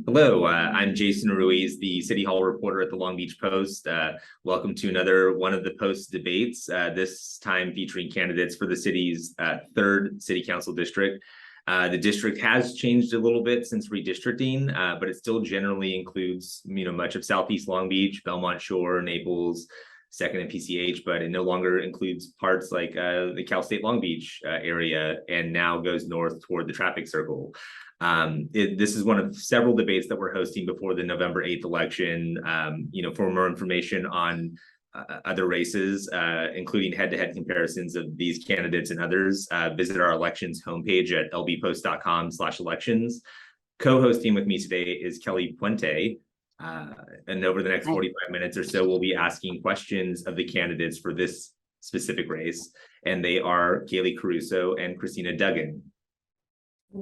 Hello, I'm Jason Ruiz, the City Hall reporter at the Long Beach Post. Welcome to another one of the Post debates, this time featuring candidates for the city's third city council district. The district has changed a little bit since redistricting, but it still generally includes, much of Southeast Long Beach, Belmont Shore, Naples, Second and PCH, but it no longer includes parts like the Cal State Long Beach area, and now goes north toward the traffic circle. This is one of several debates that we're hosting before the November 8th election. For more information on other races, including head-to-head comparisons of these candidates and others, visit our elections homepage at lbpost.com/elections. Co-hosting with me today is Kelly Puente. And over the next 45 minutes or so, we'll be asking questions of the candidates for this specific race. And they are Kailee Caruso and Kristina Duggan.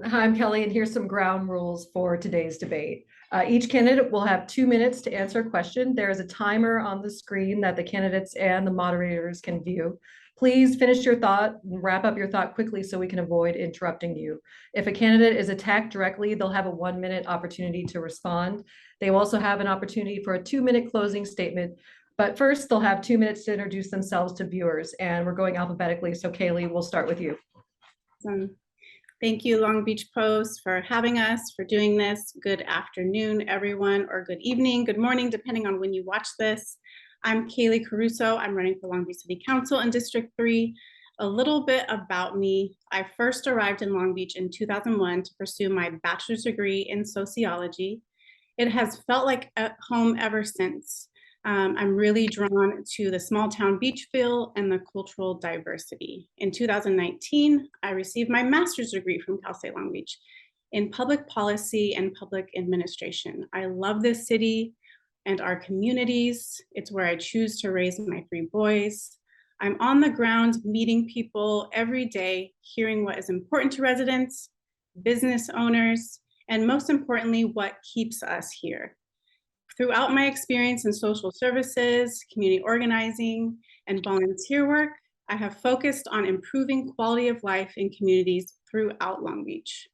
Hi, I'm Kelly, and here's some ground rules for today's debate. Each candidate will have 2 minutes to answer a question. There is a timer on the screen that the candidates and the moderators can view. Please finish your thought and wrap up your thought quickly so we can avoid interrupting you. If a candidate is attacked directly, they'll have a 1-minute opportunity to respond. They will also have an opportunity for a 2-minute closing statement. But first, they'll have 2 minutes to introduce themselves to viewers, and we're going alphabetically. So Kailee, we'll start with you. Thank you, Long Beach Post, for having us, for doing this. Good afternoon, everyone, or good evening, good morning, depending on when you watch this. I'm Kailee Caruso. I'm running for Long Beach City Council in District 3. A little bit about me. I first arrived in Long Beach in 2001 to pursue my bachelor's degree in sociology. It has felt like at home ever since. I'm really drawn to the small town beach feel and the cultural diversity. In 2019, I received my master's degree from Cal State Long Beach in public policy and public administration. I love this city and our communities. It's where I choose to raise my 3 boys. I'm on the ground meeting people every day, hearing what is important to residents, business owners, and most importantly, what keeps us here. Throughout my experience in social services, community organizing, and volunteer work, I have focused on improving quality of life in communities throughout Long Beach.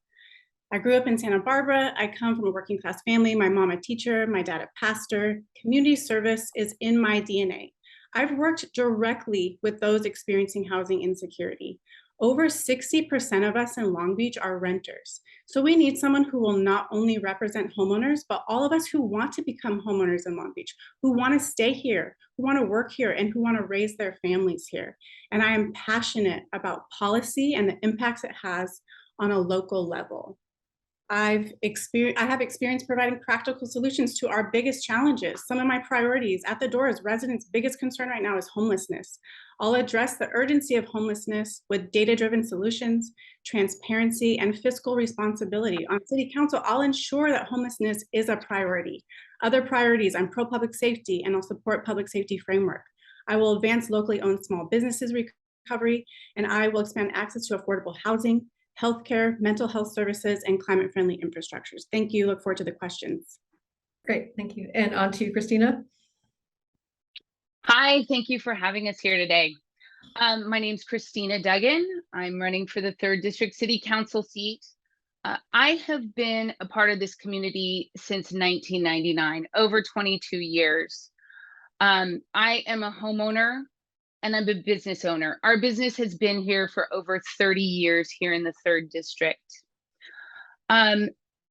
I grew up in Santa Barbara. I come from a working class family. My mom a teacher, my dad a pastor. Community service is in my DNA. I've worked directly with those experiencing housing insecurity. Over 60% of us in Long Beach are renters. So we need someone who will not only represent homeowners, but all of us who want to become homeowners in Long Beach, who want to stay here, who want to work here, and who want to raise their families here. And I am passionate about policy and the impacts it has on a local level. I have experience providing practical solutions to our biggest challenges. Some of my priorities at the door is residents' biggest concern right now is homelessness. I'll address the urgency of homelessness with data-driven solutions, transparency, and fiscal responsibility. On City Council, I'll ensure that homelessness is a priority. Other priorities, I'm pro-public safety and I'll support public safety framework. I will advance locally owned small businesses recovery, and I will expand access to affordable housing, healthcare, mental health services, and climate-friendly infrastructures. Thank you. Look forward to the questions. Great, thank you. And on to Kristina. Hi, thank you for having us here today. My name's Kristina Duggan. I'm running for the 3rd District City Council seat. I have been a part of this community since 1999, over 22 years. I am a homeowner and I'm a business owner. Our business has been here for over 30 years here in the 3rd District.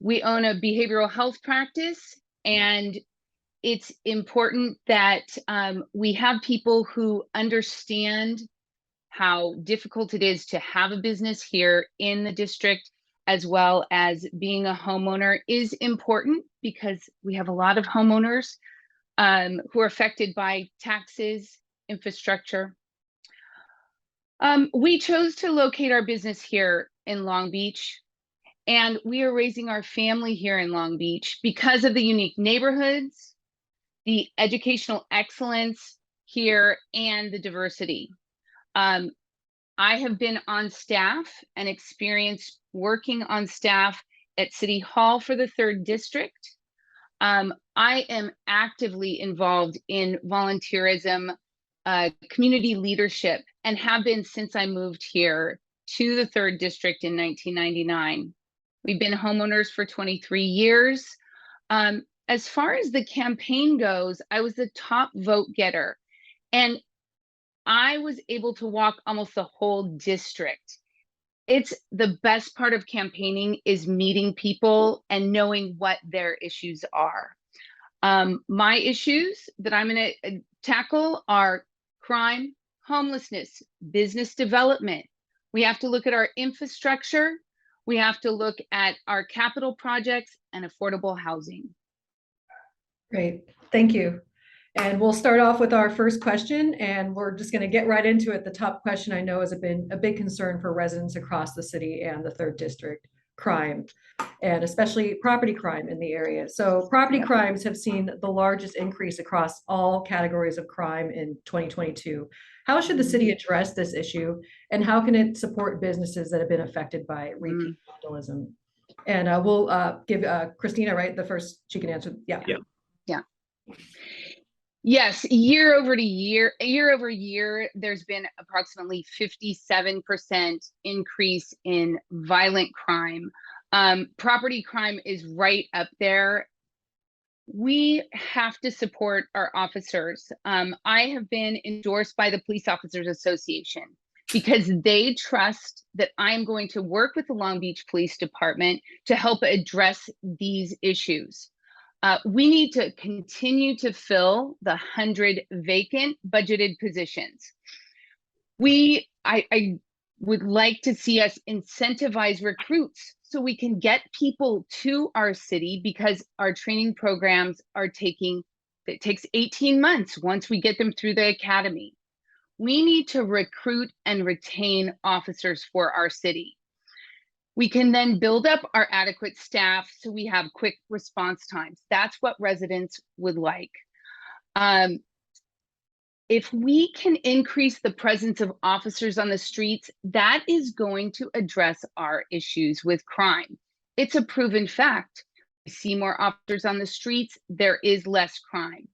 We own a behavioral health practice, and it's important that we have people who understand how difficult it is to have a business here in the district, as well as being a homeowner is important because we have a lot of homeowners who are affected by taxes, infrastructure. We chose to locate our business here in Long Beach, and we are raising our family here in Long Beach because of the unique neighborhoods, the educational excellence here, and the diversity. I have been on staff and experienced working on staff at City Hall for the 3rd District. I am actively involved in volunteerism, community leadership, and have been since I moved here to the 3rd District in 1999. We've been homeowners for 23 years. As far as the campaign goes, I was the top vote getter, and I was able to walk almost the whole district. It's the best part of campaigning is meeting people and knowing what their issues are. My issues that I'm going to tackle are crime, homelessness, business development. We have to look at our infrastructure. We have to look at our capital projects and affordable housing. Great, thank you. And we'll start off with our first question, and we're just going to get right into it. The top question I know has been a big concern for residents across the city and the 3rd District: crime, and especially property crime in the area. So property crimes have seen the largest increase across all categories of crime in 2022. How should the city address this issue, and how can it support businesses that have been affected by repeat vandalism? And we'll give Kristina, right, the first, she can answer. Yeah. Yes, year over year, there's been approximately 57% increase in violent crime. Property crime is right up there. We have to support our officers. I have been endorsed by the Police Officers Association because they trust that I'm going to work with the Long Beach Police Department to help address these issues. We need to continue to fill the 100 vacant budgeted positions. I would like to see us incentivize recruits so we can get people to our city, because our training programs it takes 18 months once we get them through the academy. We need to recruit and retain officers for our city. We can then build up our adequate staff so we have quick response times. That's what residents would like. If we can increase the presence of officers on the streets, that is going to address our issues with crime. It's a proven fact. We see more officers on the streets, there is less crime.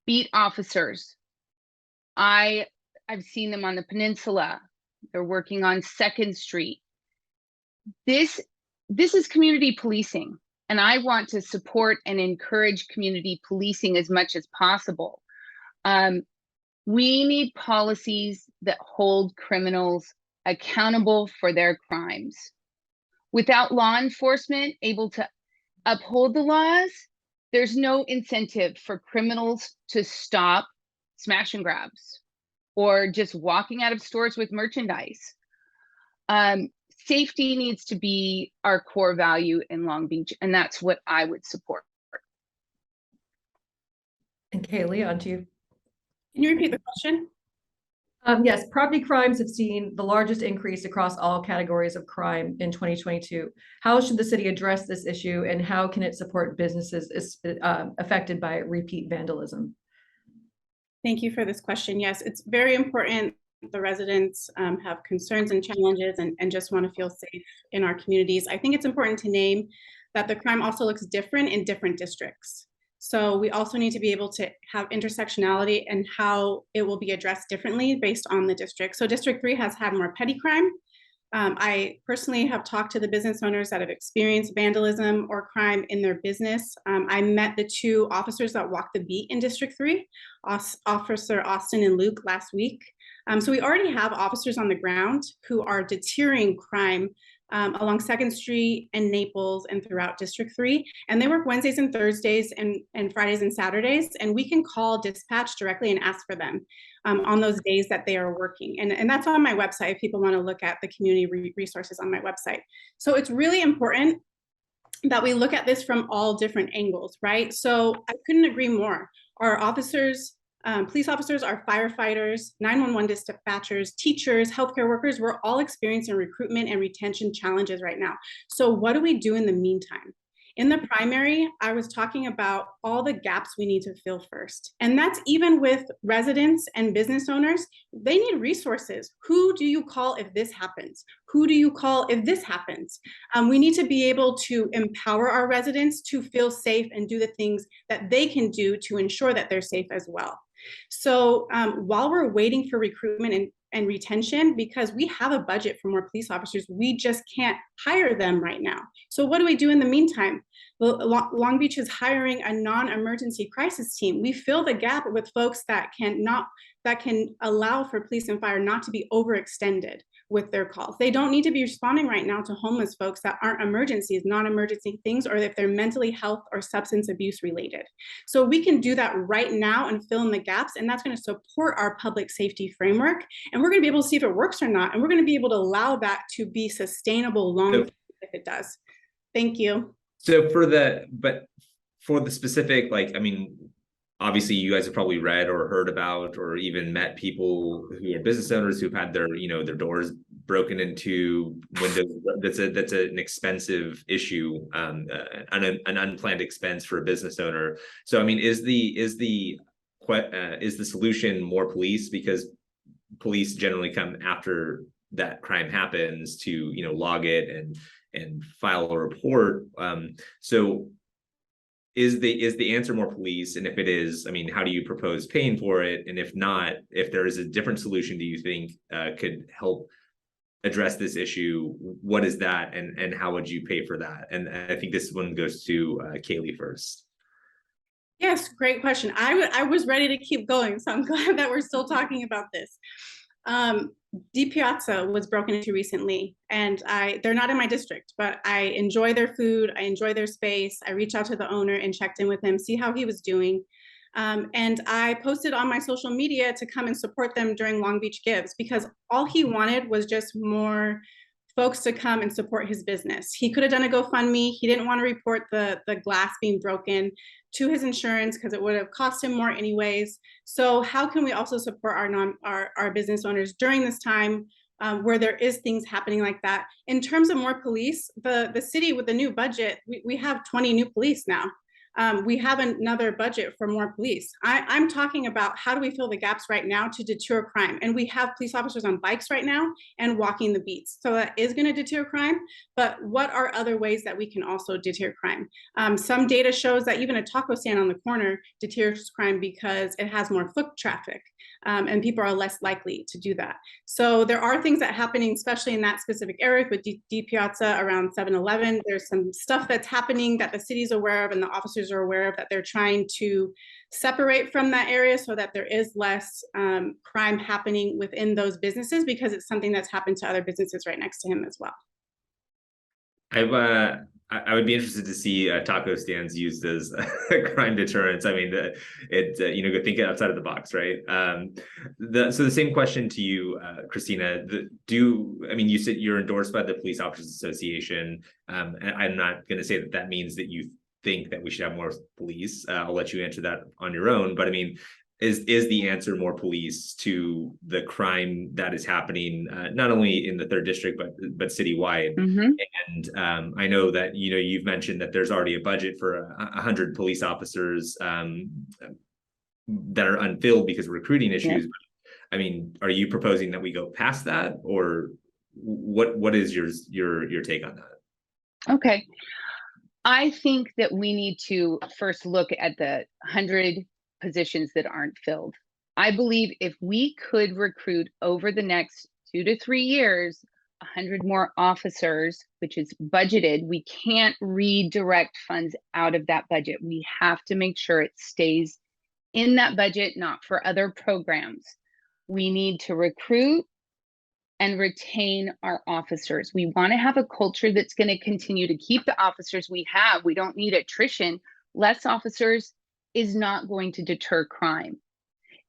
Beat officers. I've seen them on the peninsula. They're working on 2nd Street. This is community policing, and I want to support and encourage community policing as much as possible. We need policies that hold criminals accountable for their crimes. Without law enforcement able to uphold the laws, there's no incentive for criminals to stop smash and grabs or just walking out of stores with merchandise. Safety needs to be our core value in Long Beach, and that's what I would support. And Kailee, on to you. Can you repeat the question? Yes, property crimes have seen the largest increase across all categories of crime in 2022. How should the city address this issue, and how can it support businesses affected by repeat vandalism? Thank you for this question. Yes, it's very important. The residents have concerns and challenges and just want to feel safe in our communities. I think it's important to name that the crime also looks different in different districts. So we also need to be able to have intersectionality and how it will be addressed differently based on the district. So District 3 has had more petty crime. I personally have talked to the business owners that have experienced vandalism or crime in their business. I met the 2 officers that walked the beat in District 3, Officer Austin and Luke, last week. So we already have officers on the ground who are deterring crime along 2nd Street and Naples and throughout District 3. And they work Wednesdays and Thursdays and Fridays and Saturdays. And we can call dispatch directly and ask for them on those days that they are working. And that's on my website if people want to look at the community resources on my website. So it's really important that we look at this from all different angles, right? So I couldn't agree more. Our officers, police officers, our firefighters, 911 dispatchers, teachers, healthcare workers, we're all experiencing recruitment and retention challenges right now. So what do we do in the meantime? In the primary, I was talking about all the gaps we need to fill first. And that's even with residents and business owners. They need resources. Who do you call if this happens? Who do you call if this happens? We need to be able to empower our residents to feel safe and do the things that they can do to ensure that they're safe as well. So while we're waiting for recruitment and retention, because we have a budget for more police officers. We just can't hire them right now. So what do we do in the meantime? Well, Long Beach is hiring a non-emergency crisis team. We fill the gap with folks that can allow for police and fire not to be overextended with their calls. They don't need to be responding right now to homeless folks that aren't emergencies, non-emergency things, or if they're mentally health or substance abuse related. So we can do that right now and fill in the gaps, and that's going to support our public safety framework. And we're going to be able to see if it works or not. And we're going to be able to allow that to be sustainable long term if it does. Thank you. So for the specific, like, I mean, obviously you guys have probably read or heard about or even met people who are business owners who've had their, you know, their doors broken into, windows. That's an expensive issue, an unplanned expense for a business owner. So I mean, is the solution more police? Because police generally come after that crime happens to, you know, log it and file a report. So is the answer more police? And if it is, I mean, how do you propose paying for it? And if not, if there is a different solution, do you think could help address this issue? What is that, and how would you pay for that? And I think this one goes to Kailee first. Yes, great question. I was ready to keep going, so I'm glad that we're still talking about this. D Piazza was broken into recently, and they're not in my district, but I enjoy their food, I enjoy their space. I reached out to the owner and checked in with him, see how he was doing. And I posted on my social media to come and support them during Long Beach Gives, because all he wanted was just more folks to come and support his business. He could have done a GoFundMe. He didn't want to report the glass being broken to his insurance because it would have cost him more anyways. So how can we also support our business owners during this time where there is things happening like that? In terms of more police, the city with the new budget, we have 20 new police now. We have another budget for more police. I'm talking about how do we fill the gaps right now to deter crime? And we have police officers on bikes right now and walking the beats. So that is going to deter crime. But what are other ways that we can also deter crime? Some data shows that even a taco stand on the corner deters crime because it has more foot traffic. And people are less likely to do that. So there are things that are happening, especially in that specific area with D Piazza around 7-Eleven. There's some stuff that's happening that the city's aware of and the officers are aware of, that they're trying to separate from that area so that there is less crime happening within those businesses, because it's something that's happened to other businesses right next to him as well. I would be interested to see taco stands used as crime deterrence. I mean, you know, think outside of the box, right? So the same question to you, Kristina. I mean, you said you're endorsed by the Police Officers Association. And I'm not going to say that means that you think that we should have more police. I'll let you answer that on your own. But I mean, is the answer more police to the crime that is happening not only in the 3rd district but citywide? Mm-hmm. And I know that, you know, you've mentioned that there's already a budget for 100 police officers that are unfilled because of recruiting issues. Yeah. But I mean, are you proposing that we go past that, or what is your take on that? Okay, I think that we need to first look at the 100 positions that aren't filled. I believe if we could recruit over the next 2 to 3 years 100 more officers, which is budgeted, we can't redirect funds out of that budget. We have to make sure it stays in that budget, not for other programs. We need to recruit and retain our officers. We want to have a culture that's going to continue to keep the officers we have. We don't need attrition. Less officers is not going to deter crime.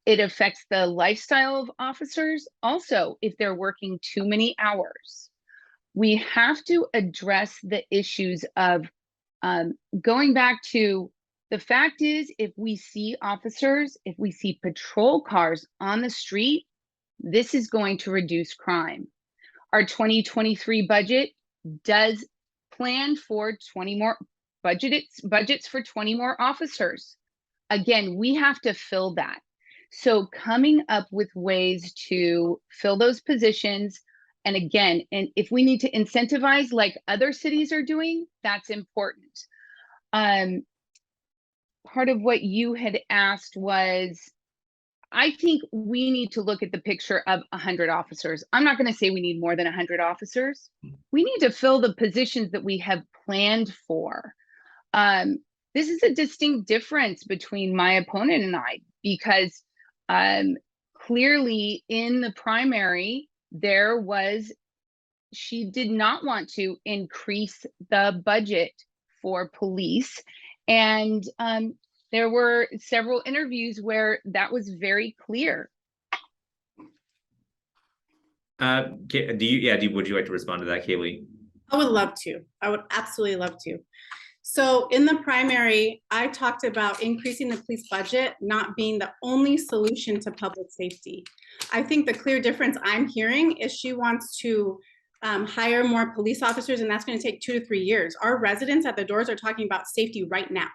It affects the lifestyle of officers also if they're working too many hours. We have to address the issues of going back to the fact is, if we see officers, if we see patrol cars on the street, this is going to reduce crime. Our 2023 budget does plan for 20 more budgets for 20 more officers. Again, we have to fill that. So coming up with ways to fill those positions, and again, and if we need to incentivize like other cities are doing, that's important. Part of what you had asked was, I think we need to look at the picture of 100 officers. I'm not going to say we need more than 100 officers. We need to fill the positions that we have planned for. This is a distinct difference between my opponent and I, because clearly in the primary, she did not want to increase the budget for police. And there were several interviews where that was very clear. Would you like to respond to that, Kailee? I would love to. I would absolutely love to. So in the primary, I talked about increasing the police budget not being the only solution to public safety. I think the clear difference I'm hearing is she wants to hire more police officers, and that's going to take 2 to 3 years. Our residents at the doors are talking about safety right now.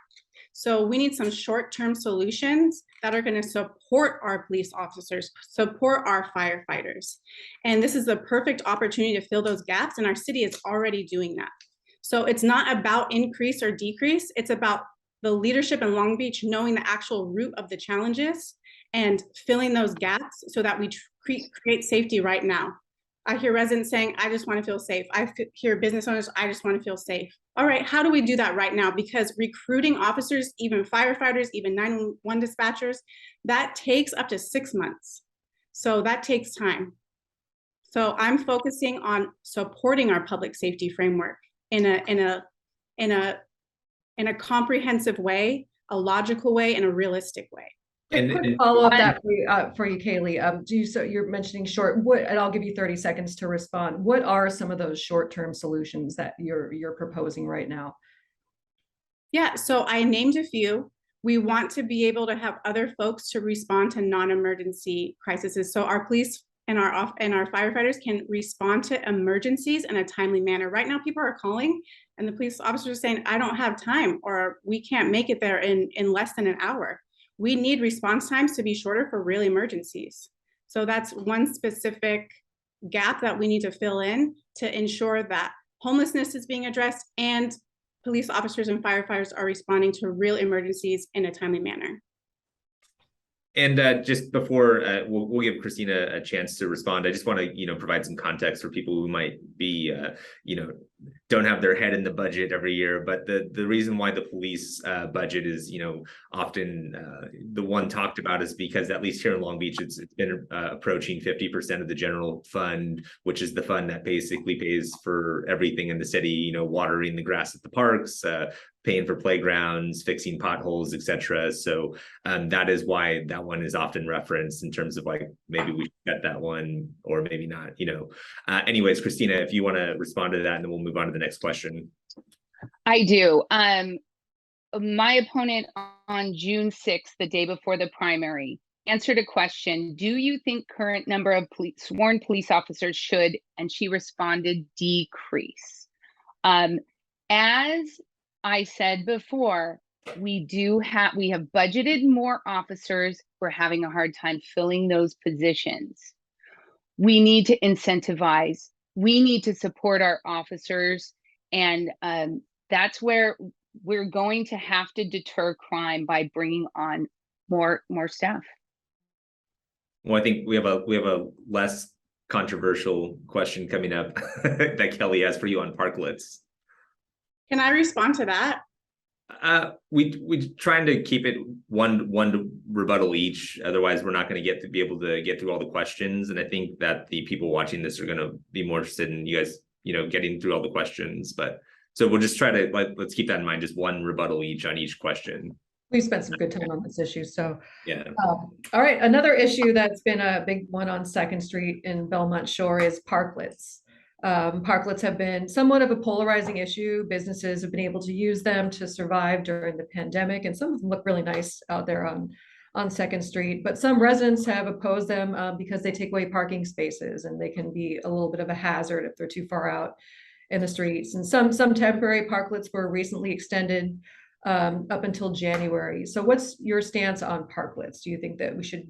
So we need some short-term solutions that are going to support our police officers, support our firefighters. And this is the perfect opportunity to fill those gaps, and our city is already doing that. So it's not about increase or decrease. It's about the leadership in Long Beach knowing the actual root of the challenges and filling those gaps so that we create safety right now. I hear residents saying, I just want to feel safe. I hear business owners, I just want to feel safe. All right, how do we do that right now? Because recruiting officers, even firefighters, even 911 dispatchers, that takes up to 6 months. So that takes time. So I'm focusing on supporting our public safety framework in a comprehensive way, a logical way, and a realistic way. Quick follow up that for you, Kailee. So you're mentioning and I'll give you 30 seconds to respond. What are some of those short-term solutions that you're proposing right now? Yeah, so I named a few. We want to be able to have other folks to respond to non-emergency crises. So our police and our firefighters can respond to emergencies in a timely manner. Right now, people are calling and the police officers are saying, I don't have time, or we can't make it there in less than an hour. We need response times to be shorter for real emergencies. So that's one specific gap that we need to fill in to ensure that homelessness is being addressed and police officers and firefighters are responding to real emergencies in a timely manner. And just before we'll give Kristina a chance to respond, I just want to provide some context for people who might be don't have their head in the budget every year. But the reason why the police budget is often the one talked about is because, at least here in Long Beach, it's been approaching 50% of the general fund, which is the fund that basically pays for everything in the city. Watering the grass at the parks, paying for playgrounds, fixing potholes, etc. So that is why that one is often referenced in terms of maybe we should get that one or maybe not. Anyways, Kristina, if you want to respond to that, and then we'll move on to the next question. I do. My opponent on June 6th, the day before the primary, answered a question: do you think current number of sworn police officers should, and she responded, decrease? As I said before, we have budgeted more officers. We're having a hard time filling those positions. We need to incentivize. We need to support our officers. And that's where we're going to have to deter crime, by bringing on more staff. Well, I think we have a less controversial question coming up that Kelly has for you on parklets. Can I respond to that? We trying to keep it one rebuttal each. Otherwise, we're not going to be able to get through all the questions. And I think that the people watching this are going to be more interested in you guys, getting through all the questions. But so we'll just try to let's keep that in mind. Just one rebuttal each on each question. We've spent some good time on this issue. So yeah. All right. Another issue that's been a big one on 2nd Street in Belmont Shore is parklets. Parklets have been somewhat of a polarizing issue. Businesses have been able to use them to survive during the pandemic, and some of them look really nice out there on 2nd Street. But some residents have opposed them because they take away parking spaces, and they can be a little bit of a hazard if they're too far out in the streets. And some temporary parklets were recently extended up until January. So what's your stance on parklets? Do you think that we should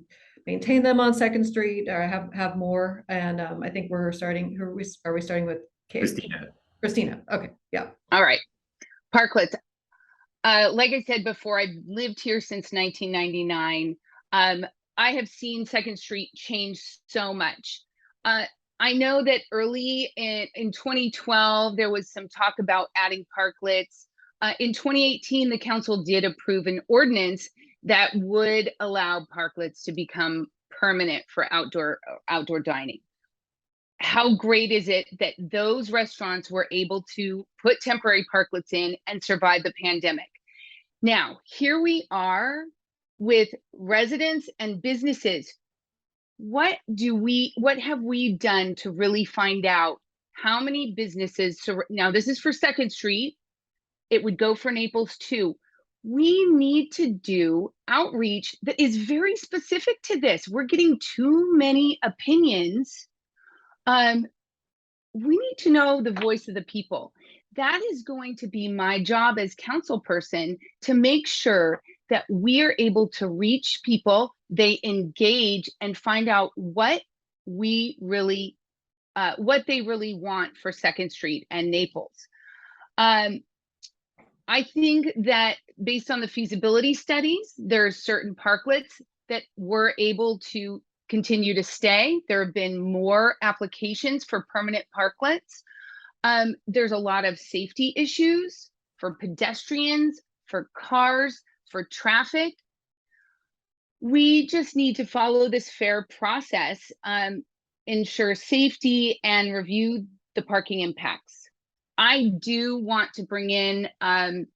maintain them on 2nd Street or have more? And I think we're starting, are we starting with Kristina? Okay, yeah. All right, parklets. Like I said before, I've lived here since 1999. I have seen Second Street change so much. I know that early in 2012, there was some talk about adding parklets. In 2018, the council did approve an ordinance that would allow parklets to become permanent for outdoor dining. How great is it that those restaurants were able to put temporary parklets in and survive the pandemic? Now, here we are with residents and businesses. What have we done to really find out how many businesses? So now this is for Second Street. It would go for Naples too. We need to do outreach that is very specific to this. We're getting too many opinions. We need to know the voice of the people. That is going to be my job as council person, to make sure that we are able to reach people, they engage, and find out what they really want for Second Street and Naples. I think that based on the feasibility studies, there are certain parklets that were able to continue to stay. There have been more applications for permanent parklets. There's a lot of safety issues for pedestrians, for cars, for traffic. We just need to follow this fair process, ensure safety, and review the parking impacts. I do want to bring in an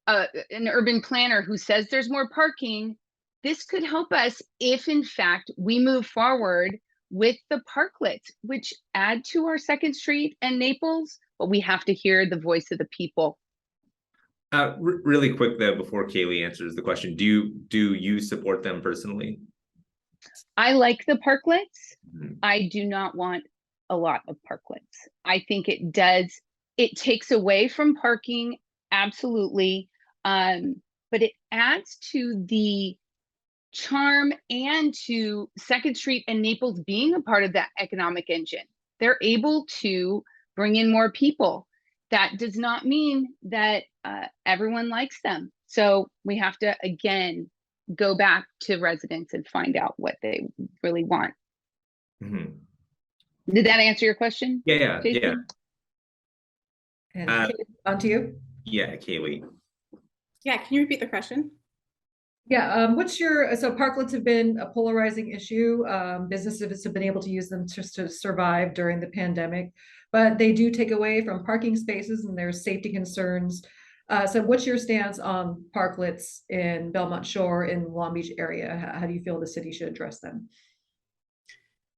urban planner who says there's more parking. This could help us if, in fact, we move forward with the parklets, which add to our Second Street and Naples, but we have to hear the voice of the people. Really quick though, before Kailee answers the question, do you support them personally? I like the parklets. I do not want a lot of parklets. I think it takes away from parking, absolutely. But it adds to the charm and to Second Street and Naples being a part of that economic engine. They're able to bring in more people. That does not mean that everyone likes them. So we have to, again, go back to residents and find out what they really want. Mm-hmm. Did that answer your question? Yeah. And on to you. Yeah, Kailee. Yeah, can you repeat the question? Yeah, so parklets have been a polarizing issue. Businesses have been able to use them to survive during the pandemic, but they do take away from parking spaces and there's safety concerns. So what's your stance on parklets in Belmont Shore in Long Beach area? How do you feel the city should address them?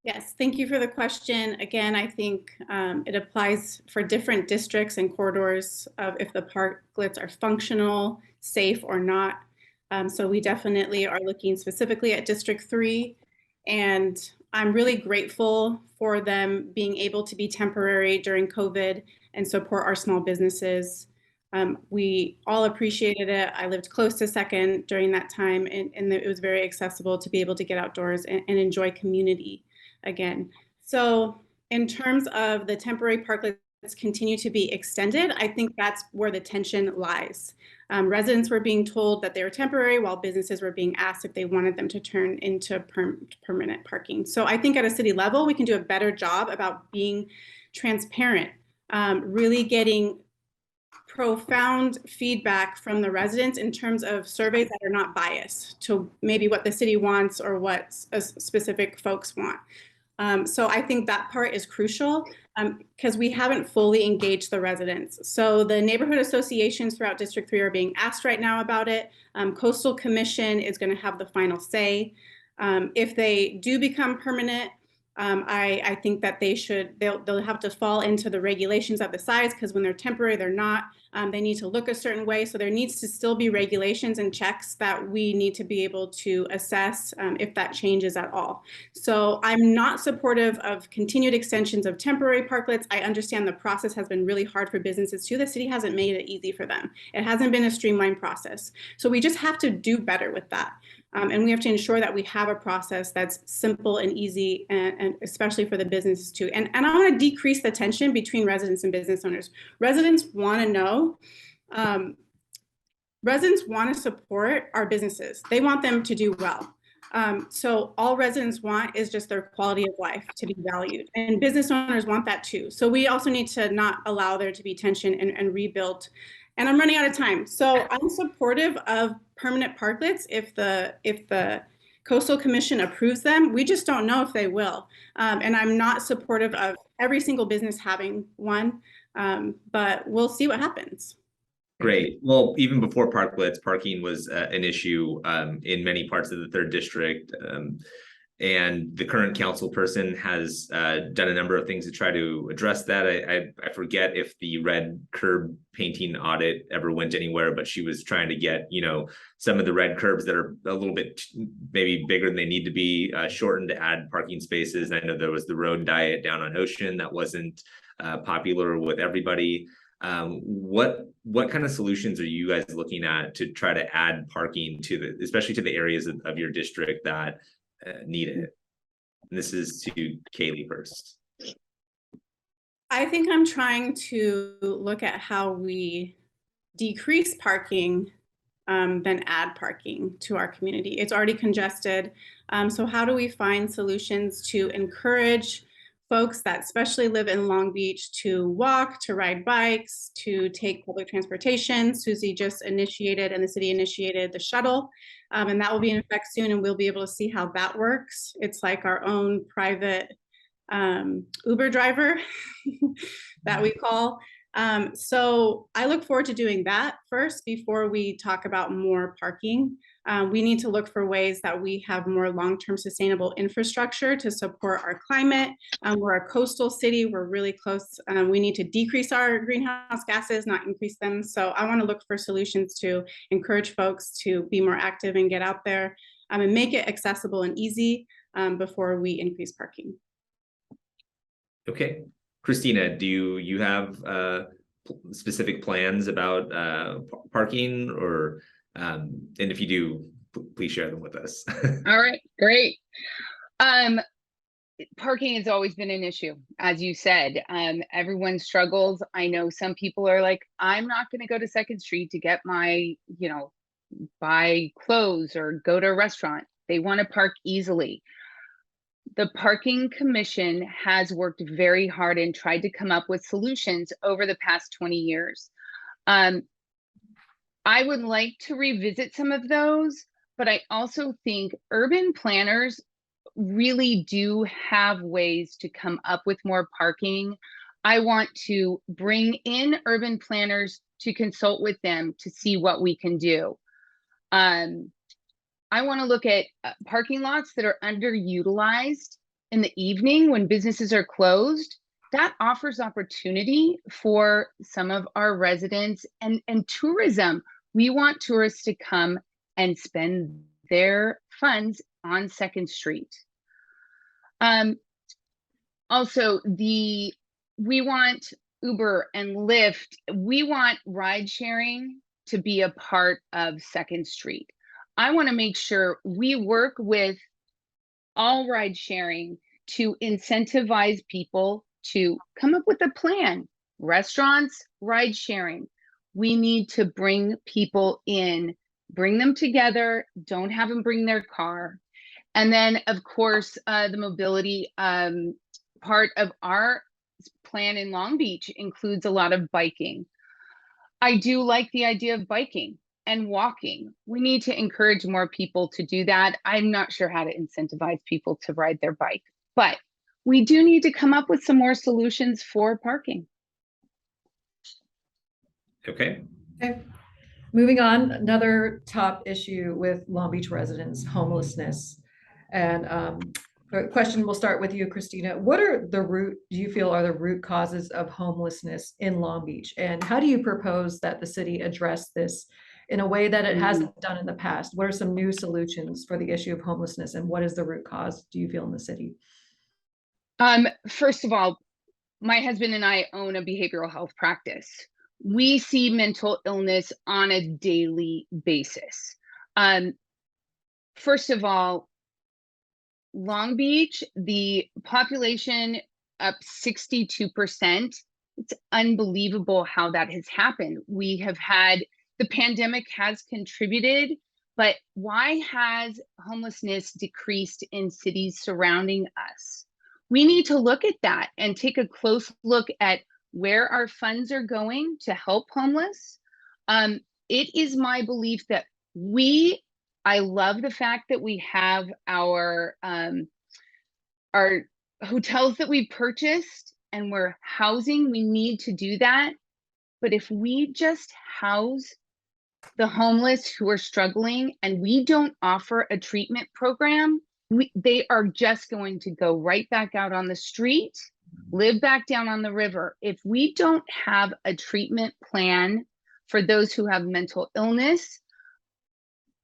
Yes, thank you for the question. Again, I think it applies for different districts and corridors of if the parklets are functional, safe, or not. So we definitely are looking specifically at District 3, and I'm really grateful for them being able to be temporary during COVID and support our small businesses. We all appreciated it. I lived close to Second during that time, and it was very accessible to be able to get outdoors and enjoy community again. So in terms of the temporary parklets continue to be extended, I think that's where the tension lies. Residents were being told that they were temporary while businesses were being asked if they wanted them to turn into permanent parking. So I think at a city level, we can do a better job about being transparent, really getting profound feedback from the residents in terms of surveys that are not biased to maybe what the city wants or what specific folks want. So I think that part is crucial because we haven't fully engaged the residents. So the neighborhood associations throughout District 3 are being asked right now about it. Coastal Commission is going to have the final say. If they do become permanent, I think that they'll have to fall into the regulations of the size, because when they're temporary, they're not. They need to look a certain way. So there needs to still be regulations and checks that we need to be able to assess if that changes at all. So I'm not supportive of continued extensions of temporary parklets. I understand the process has been really hard for businesses too. The city hasn't made it easy for them. It hasn't been a streamlined process. So we just have to do better with that. And we have to ensure that we have a process that's simple and easy, and especially for the businesses too. And I want to decrease the tension between residents and business owners. Residents want to know, residents want to support our businesses. They want them to do well. So all residents want is just their quality of life to be valued, and business owners want that too. So we also need to not allow there to be tension and rebuild. And I'm running out of time. So I'm supportive of permanent parklets if the Coastal Commission approves them. We just don't know if they will. And I'm not supportive of every single business having one, but we'll see what happens. Great. Well, even before Parklets, parking was an issue in many parts of the 3rd district. And the current council person has done a number of things to try to address that. I forget if the red curb painting audit ever went anywhere, but she was trying to get, you know, some of the red curbs that are a little bit maybe bigger than they need to be shortened to add parking spaces. I know there was the road diet down on Ocean that wasn't popular with everybody. What kind of solutions are you guys looking at to try to add parking to the, especially to the areas of your district that need it? And this is to Kailee first. I think I'm trying to look at how we decrease parking than add parking to our community. It's already congested. So how do we find solutions to encourage folks that especially live in Long Beach to walk, to ride bikes, to take public transportation? Susie just initiated, and the city initiated, the shuttle, and that will be in effect soon, and we'll be able to see how that works. It's like our own private Uber driver that we call. So I look forward to doing that first before we talk about more parking. We need to look for ways that we have more long-term sustainable infrastructure to support our climate. We're a coastal city, we're really close. We need to decrease our greenhouse gases, not increase them. So I want to look for solutions to encourage folks to be more active and get out there and make it accessible and easy before we increase parking. Okay. Kristina, do you have specific plans about parking, or and if you do, please share them with us. All right, great. Parking has always been an issue, as you said. Everyone struggles. I know some people are like, I'm not going to go to 2nd Street to get my, you know, buy clothes or go to a restaurant. They want to park easily. The Parking Commission has worked very hard and tried to come up with solutions over the past 20 years. I would like to revisit some of those, but I also think urban planners really do have ways to come up with more parking. I want to bring in urban planners to consult with them to see what we can do. I want to look at parking lots that are underutilized in the evening when businesses are closed. That offers opportunity for some of our residents and tourism. We want tourists to come and spend their funds on 2nd Street. Also, we want Uber and Lyft. We want ride sharing to be a part of 2nd Street. I want to make sure we work with all ride sharing to incentivize people to come up with a plan. Restaurants, ride sharing. We need to bring people in, bring them together, don't have them bring their car. And then, of course, the mobility part of our plan in Long Beach includes a lot of biking. I do like the idea of biking and walking. We need to encourage more people to do that. I'm not sure how to incentivize people to ride their bike, but we do need to come up with some more solutions for parking. Okay. Okay. Moving on, another top issue with Long Beach residents, homelessness. And the question, we'll start with you, Kristina. What are do you feel are the root causes of homelessness in Long Beach? And how do you propose that the city address this in a way that it hasn't done in the past? What are some new solutions for the issue of homelessness, and what is the root cause, do you feel, in the city? First of all, my husband and I own a behavioral health practice. We see mental illness on a daily basis. First of all, Long Beach, the population up 62%. It's unbelievable how that has happened. We have had, the pandemic has contributed, but why has homelessness decreased in cities surrounding us? We need to look at that and take a close look at where our funds are going to help homeless. It is my belief that I love the fact that we have our hotels that we purchased and we're housing. We need to do that. But if we just house the homeless who are struggling and we don't offer a treatment program, they are just going to go right back out on the street, live back down on the river. If we don't have a treatment plan for those who have mental illness,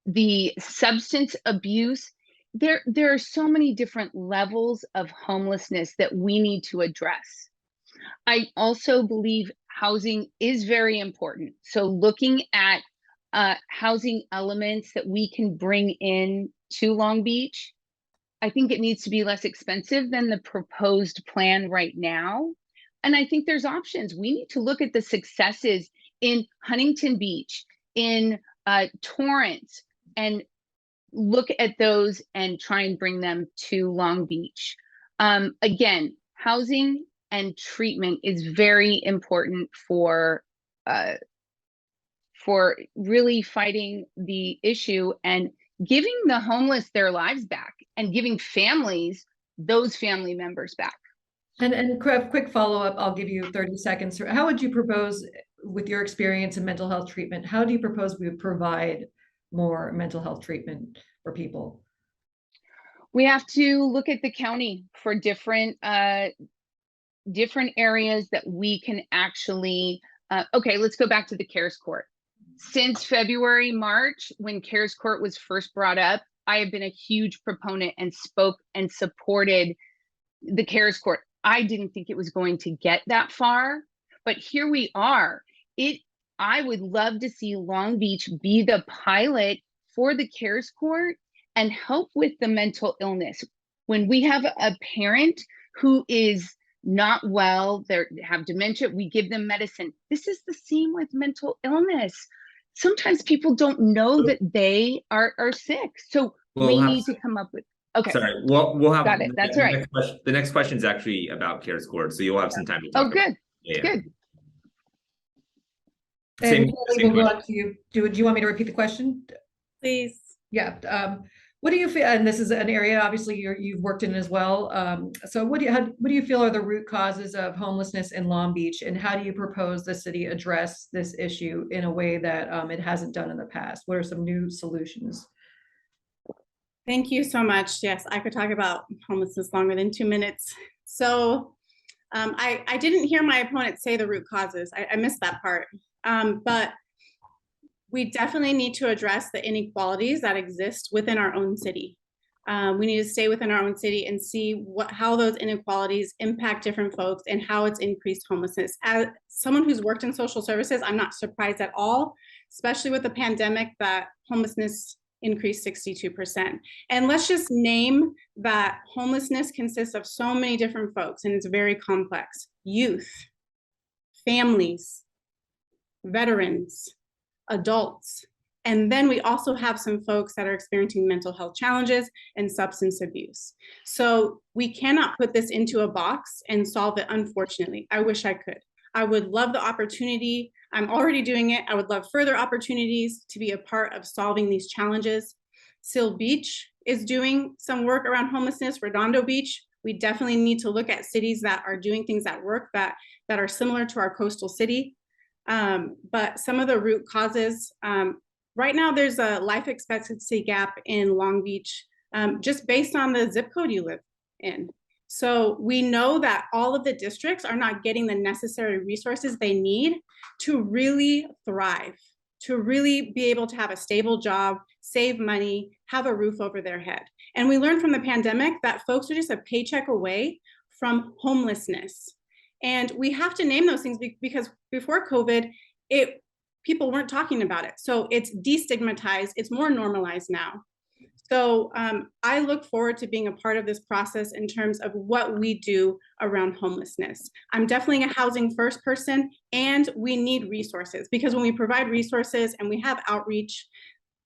the substance abuse, there are so many different levels of homelessness that we need to address. I also believe housing is very important. So looking at housing elements that we can bring in to Long Beach, I think it needs to be less expensive than the proposed plan right now. And I think there's options. We need to look at the successes in Huntington Beach, in Torrance, and look at those and try and bring them to Long Beach. Again, housing and treatment is very important for really fighting the issue and giving the homeless their lives back and giving families those family members back. And quick follow-up, I'll give you 30 seconds. How would you propose, with your experience in mental health treatment, how do you propose we would provide more mental health treatment for people? We have to look at the county for different areas that we can actually, okay, let's go back to the CARES Court. Since February, March, when CARES Court was first brought up, I have been a huge proponent and spoke and supported the CARES Court. I didn't think it was going to get that far, but here we are. I would love to see Long Beach be the pilot for the CARES Court and help with the mental illness. When we have a parent who is not well, they have dementia, we give them medicine. This is the same with mental illness. Sometimes people don't know that they are sick. So we need to come up with, okay. Sorry, we'll have. Got it, that's all right. The next question is actually about CARES Court, so you'll have some time to talk. Oh, good, good. And we'll go on to you. Do you want me to repeat the question? Please. Yeah. What do you feel, and this is an area obviously you've worked in as well. So what do you feel are the root causes of homelessness in Long Beach, and how do you propose the city address this issue in a way that it hasn't done in the past? What are some new solutions? Thank you so much. Yes, I could talk about homelessness longer than 2 minutes. So I didn't hear my opponent say the root causes. I missed that part. But we definitely need to address the inequalities that exist within our own city. We need to stay within our own city and see how those inequalities impact different folks and how it's increased homelessness. As someone who's worked in social services, I'm not surprised at all, especially with the pandemic, that homelessness increased 62%. And let's just name that homelessness consists of so many different folks, and it's very complex. Youth, families, veterans, adults, and then we also have some folks that are experiencing mental health challenges and substance abuse. So we cannot put this into a box and solve it, unfortunately. I wish I could. I would love the opportunity. I'm already doing it. I would love further opportunities to be a part of solving these challenges. Seal Beach is doing some work around homelessness. Redondo Beach, we definitely need to look at cities that are doing things that work, that are similar to our coastal city. But some of the root causes, right now there's a life expectancy gap in Long Beach, just based on the zip code you live in. So we know that all of the districts are not getting the necessary resources they need to really thrive, to really be able to have a stable job, save money, have a roof over their head. And we learned from the pandemic that folks are just a paycheck away from homelessness. And we have to name those things because before COVID, people weren't talking about it. So it's destigmatized, it's more normalized now. So I look forward to being a part of this process in terms of what we do around homelessness. I'm definitely a housing first person, and we need resources, because when we provide resources and we have outreach,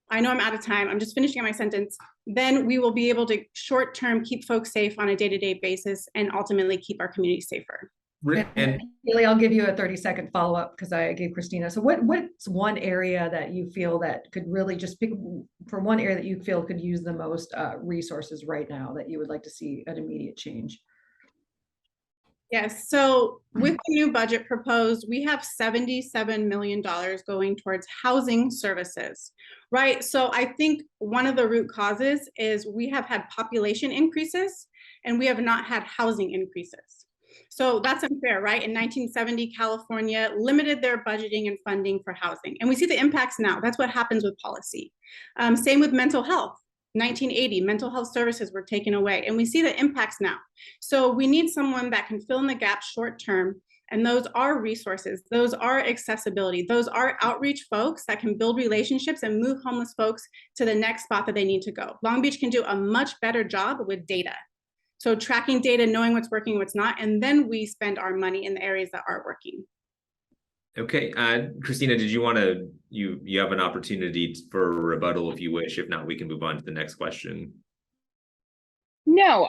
I know I'm out of time, I'm just finishing my sentence, then we will be able to short-term keep folks safe on a day-to-day basis and ultimately keep our community safer. And Kaylee, I'll give you a 30-second follow-up because I gave Kristina. So what's one area that you feel that could really just pick for one area that you feel could use the most resources right now that you would like to see an immediate change? Yes, so with the new budget proposed, we have $77 million going towards housing services, right? So I think one of the root causes is we have had population increases and we have not had housing increases. So that's unfair, right? In 1970, California limited their budgeting and funding for housing. And we see the impacts now. That's what happens with policy. Same with mental health. 1980, mental health services were taken away, and we see the impacts now. So we need someone that can fill in the gap short term, and those are resources, those are accessibility, those are outreach folks that can build relationships and move homeless folks to the next spot that they need to go. Long Beach can do a much better job with data. So tracking data, knowing what's working, what's not, and then we spend our money in the areas that are working. okay, Kristina, did you want to, you have an opportunity for a rebuttal if you wish. If not, we can move on to the next question. No,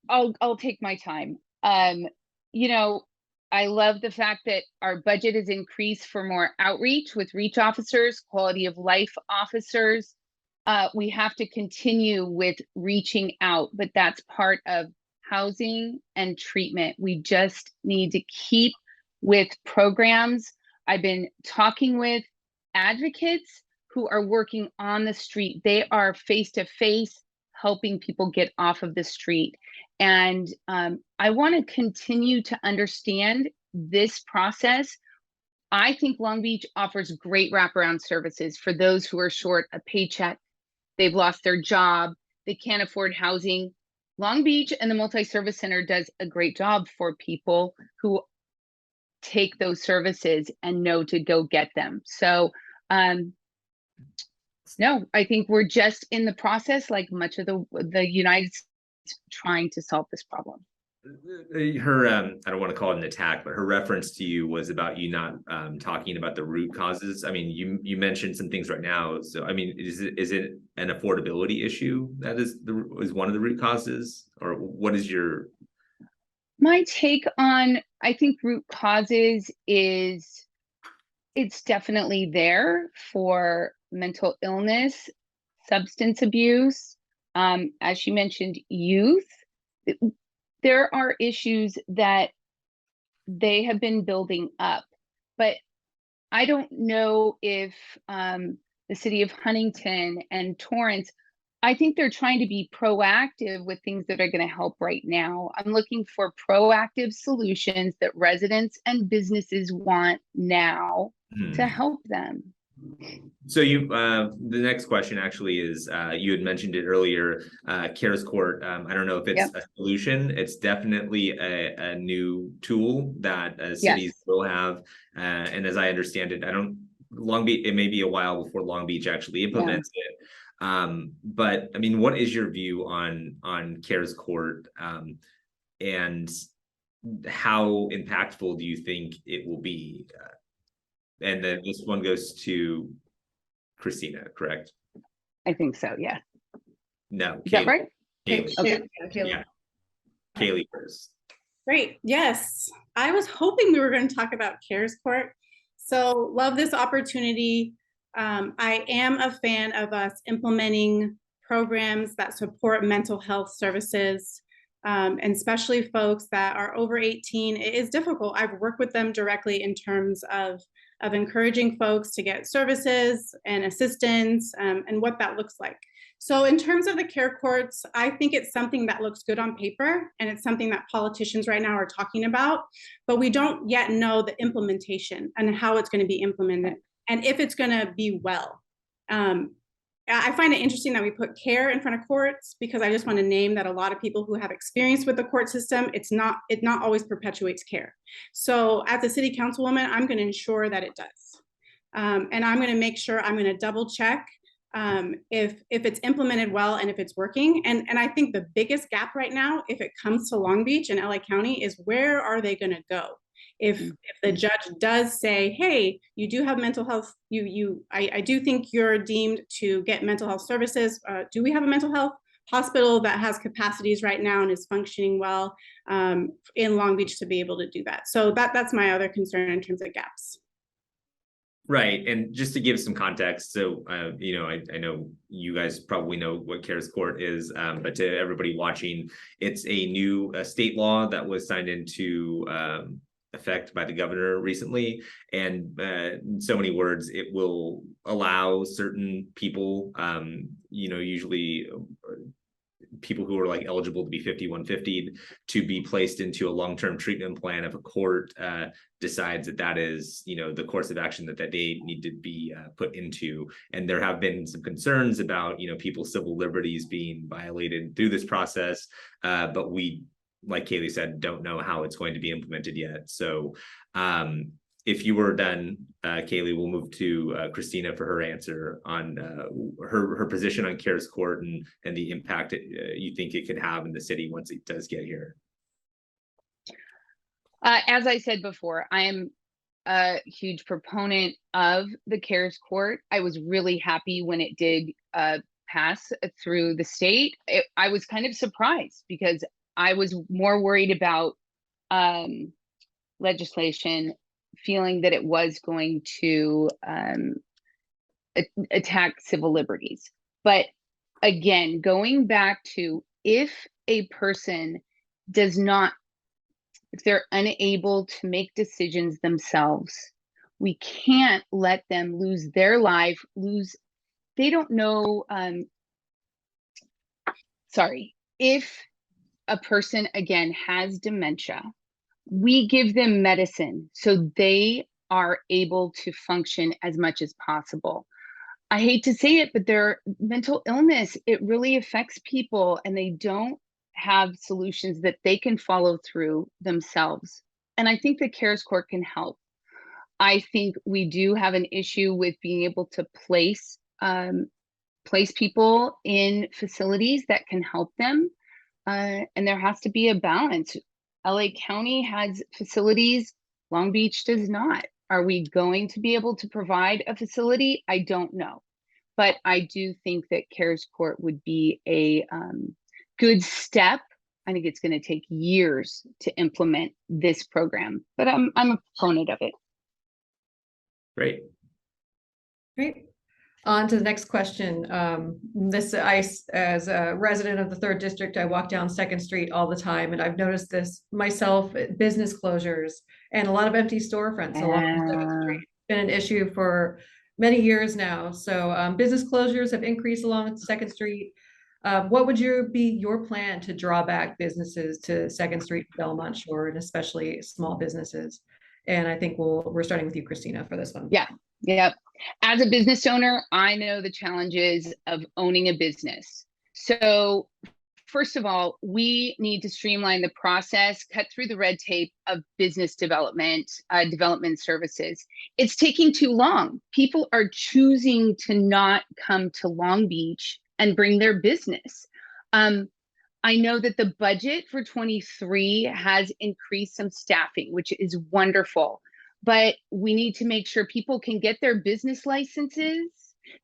I'll take my time. You know, I love the fact that our budget is increased for more outreach with reach officers, quality of life officers. We have to continue with reaching out, but that's part of housing and treatment. We just need to keep with programs. I've been talking with advocates who are working on the street. They are face to face helping people get off of the street. And I want to continue to understand this process. I think Long Beach offers great wraparound services for those who are short a paycheck. They've lost their job. They can't afford housing. Long Beach and the Multi-Service Center does a great job for people who take those services and know to go get them. So no, I think we're just in the process, like much of the United States, trying to solve this problem. Her, I don't want to call it an attack, but her reference to you was about you not talking about the root causes. I mean, you mentioned some things right now. So, I mean, is it an affordability issue that is one of the root causes, or what is your? My take on, I think root causes is it's definitely there for mental illness, substance abuse, as she mentioned, youth. There are issues that they have been building up, but I don't know if the city of Huntington and Torrance, I think they're trying to be proactive with things that are going to help right now. I'm looking for proactive solutions that residents and businesses want now to help them. So the next question actually is, you had mentioned it earlier, CARES Court. I don't know if it's a solution. It's definitely a new tool that cities will have. And as I understand it, Long Beach, it may be a while before Long Beach actually implements it. But I mean, what is your view on CARES Court, and how impactful do you think it will be? And then this one goes to Kristina, correct? I think so, yeah. No, is that right? Kaylee. Okay. Yeah. Kaylee first. Great, yes. I was hoping we were going to talk about CARES Court. So love this opportunity. I am a fan of us implementing programs that support mental health services, and especially folks that are over 18. It is difficult. I've worked with them directly in terms of encouraging folks to get services and assistance, and what that looks like. So in terms of the care courts, I think it's something that looks good on paper, and it's something that politicians right now are talking about, but we don't yet know the implementation and how it's going to be implemented and if it's going to be well. I find it interesting that we put care in front of courts, because I just want to name that a lot of people who have experience with the court system, it not always perpetuates care. So as a city councilwoman, I'm going to ensure that it does. And I'm going to make sure, I'm going to double check if it's implemented well and if it's working. And I think the biggest gap right now, if it comes to Long Beach and LA County, is where are they going to go? If the judge does say, hey, you do have mental health, I do think you're deemed to get mental health services. Do we have a mental health hospital that has capacities right now and is functioning well in Long Beach to be able to do that? So that's my other concern in terms of gaps. Right. And just to give some context, so, you know, I know you guys probably know what CARES Court is, but to everybody watching, it's a new state law that was signed into effect by the governor recently. And in so many words, it will allow certain people, you know, usually people who are like eligible to be 5150 to be placed into a long-term treatment plan if a court decides that that is, you know, the course of action that they need to be put into. And there have been some concerns about, you know, people's civil liberties being violated through this process, but we, like Kailee said, don't know how it's going to be implemented yet. So if you were done, Kailee, we'll move to Kristina for her answer on her position on CARES Court and the impact you think it could have in the city once it does get here. As I said before, I am a huge proponent of the CARES Court. I was really happy when it did pass through the state. I was kind of surprised because I was more worried about legislation, feeling that it was going to attack civil liberties. But again, going back to if a person does not, if they're unable to make decisions themselves, we can't let them lose their life, they don't know, if a person, again, has dementia, we give them medicine so they are able to function as much as possible. I hate to say it, but their mental illness, it really affects people and they don't have solutions that they can follow through themselves. And I think the CARES Court can help. I think we do have an issue with being able to place people in facilities that can help them. And there has to be a balance. LA County has facilities, Long Beach does not. Are we going to be able to provide a facility? I don't know. But I do think that CARES Court would be a good step. I think it's going to take years to implement this program, but I'm a proponent of it. Great. Great. On to the next question. As a resident of the 3rd District, I walk down 2nd Street all the time, and I've noticed this myself, business closures and a lot of empty storefronts along 2nd Street. It's been an issue for many years now. So business closures have increased along 2nd Street. What would be your plan to draw back businesses to 2nd Street, Belmont Shore, and especially small businesses? And I think we're starting with you, Kristina, for this one. Yeah. As a business owner, I know the challenges of owning a business. So first of all, we need to streamline the process, cut through the red tape of business development services. It's taking too long. People are choosing to not come to Long Beach and bring their business. I know that the budget for 23 has increased some staffing, which is wonderful. But we need to make sure people can get their business licenses,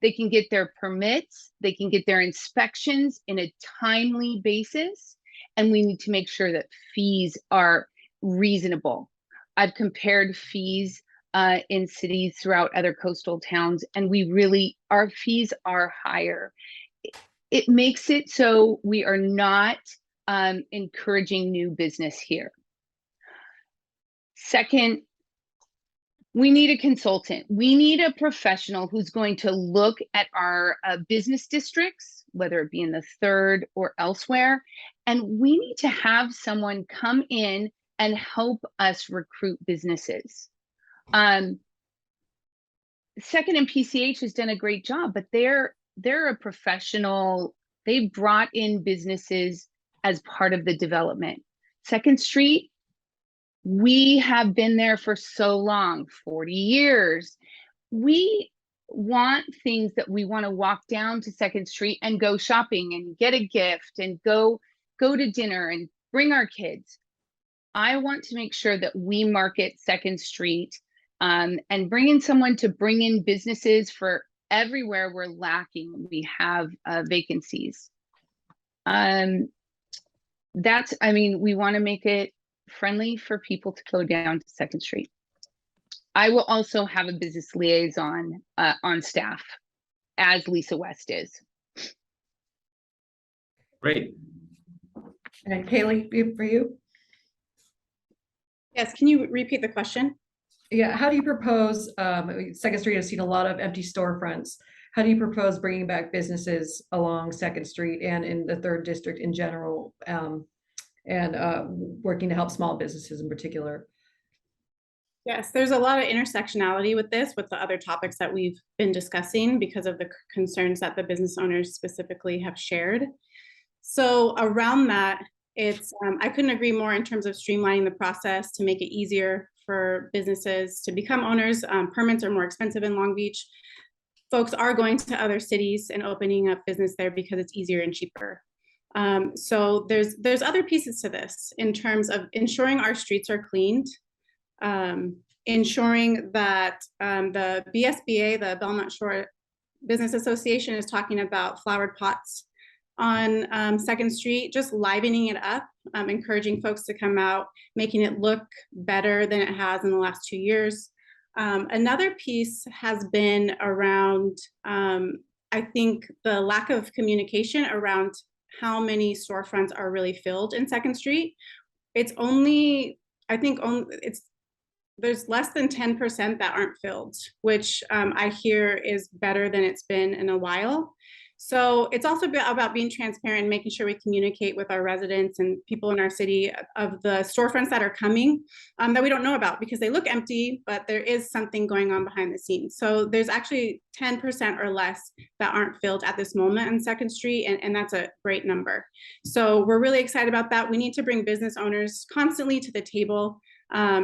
they can get their permits, they can get their inspections in a timely basis, and we need to make sure that fees are reasonable. I've compared fees in cities throughout other coastal towns, and our fees are higher. It makes it so we are not encouraging new business here. Second, we need a consultant. We need a professional who's going to look at our business districts, whether it be in the 3rd or elsewhere. And we need to have someone come in and help us recruit businesses. 2nd and PCH has done a great job, but they're a professional. They brought in businesses as part of the development. 2nd Street, we have been there for so long, 40 years. We want things that we want to walk down to 2nd Street and go shopping and get a gift and go to dinner and bring our kids. I want to make sure that we market Second Street and bring in someone to bring in businesses for everywhere we're lacking. We have vacancies. I mean, we want to make it friendly for people to go down to Second Street. I will also have a business liaison on staff, as Lisa West is. Great. And Kailee, for you? Yes, can you repeat the question? Yeah, how do you propose, Second Street has seen a lot of empty storefronts. How do you propose bringing back businesses along Second Street and in the 3rd District in general, and working to help small businesses in particular? Yes, there's a lot of intersectionality with this, with the other topics that we've been discussing because of the concerns that the business owners specifically have shared. So around that, it's I couldn't agree more in terms of streamlining the process to make it easier for businesses to become owners. Permits are more expensive in Long Beach. Folks are going to other cities and opening up business there because it's easier and cheaper. So there's other pieces to this in terms of ensuring our streets are cleaned, ensuring that the BSBA, the Belmont Shore Business Association, is talking about flowered pots on Second Street, just livening it up, encouraging folks to come out, making it look better than it has in the last 2 years. Another piece has been around, I think, the lack of communication around how many storefronts are really filled in Second Street. It's only, I think, there's less than 10% that aren't filled, which I hear is better than it's been in a while. So it's also about being transparent and making sure we communicate with our residents and people in our city of the storefronts that are coming that we don't know about because they look empty, but there is something going on behind the scenes. So there's actually 10% or less that aren't filled at this moment on Second Street, and that's a great number. So we're really excited about that. We need to bring business owners constantly to the table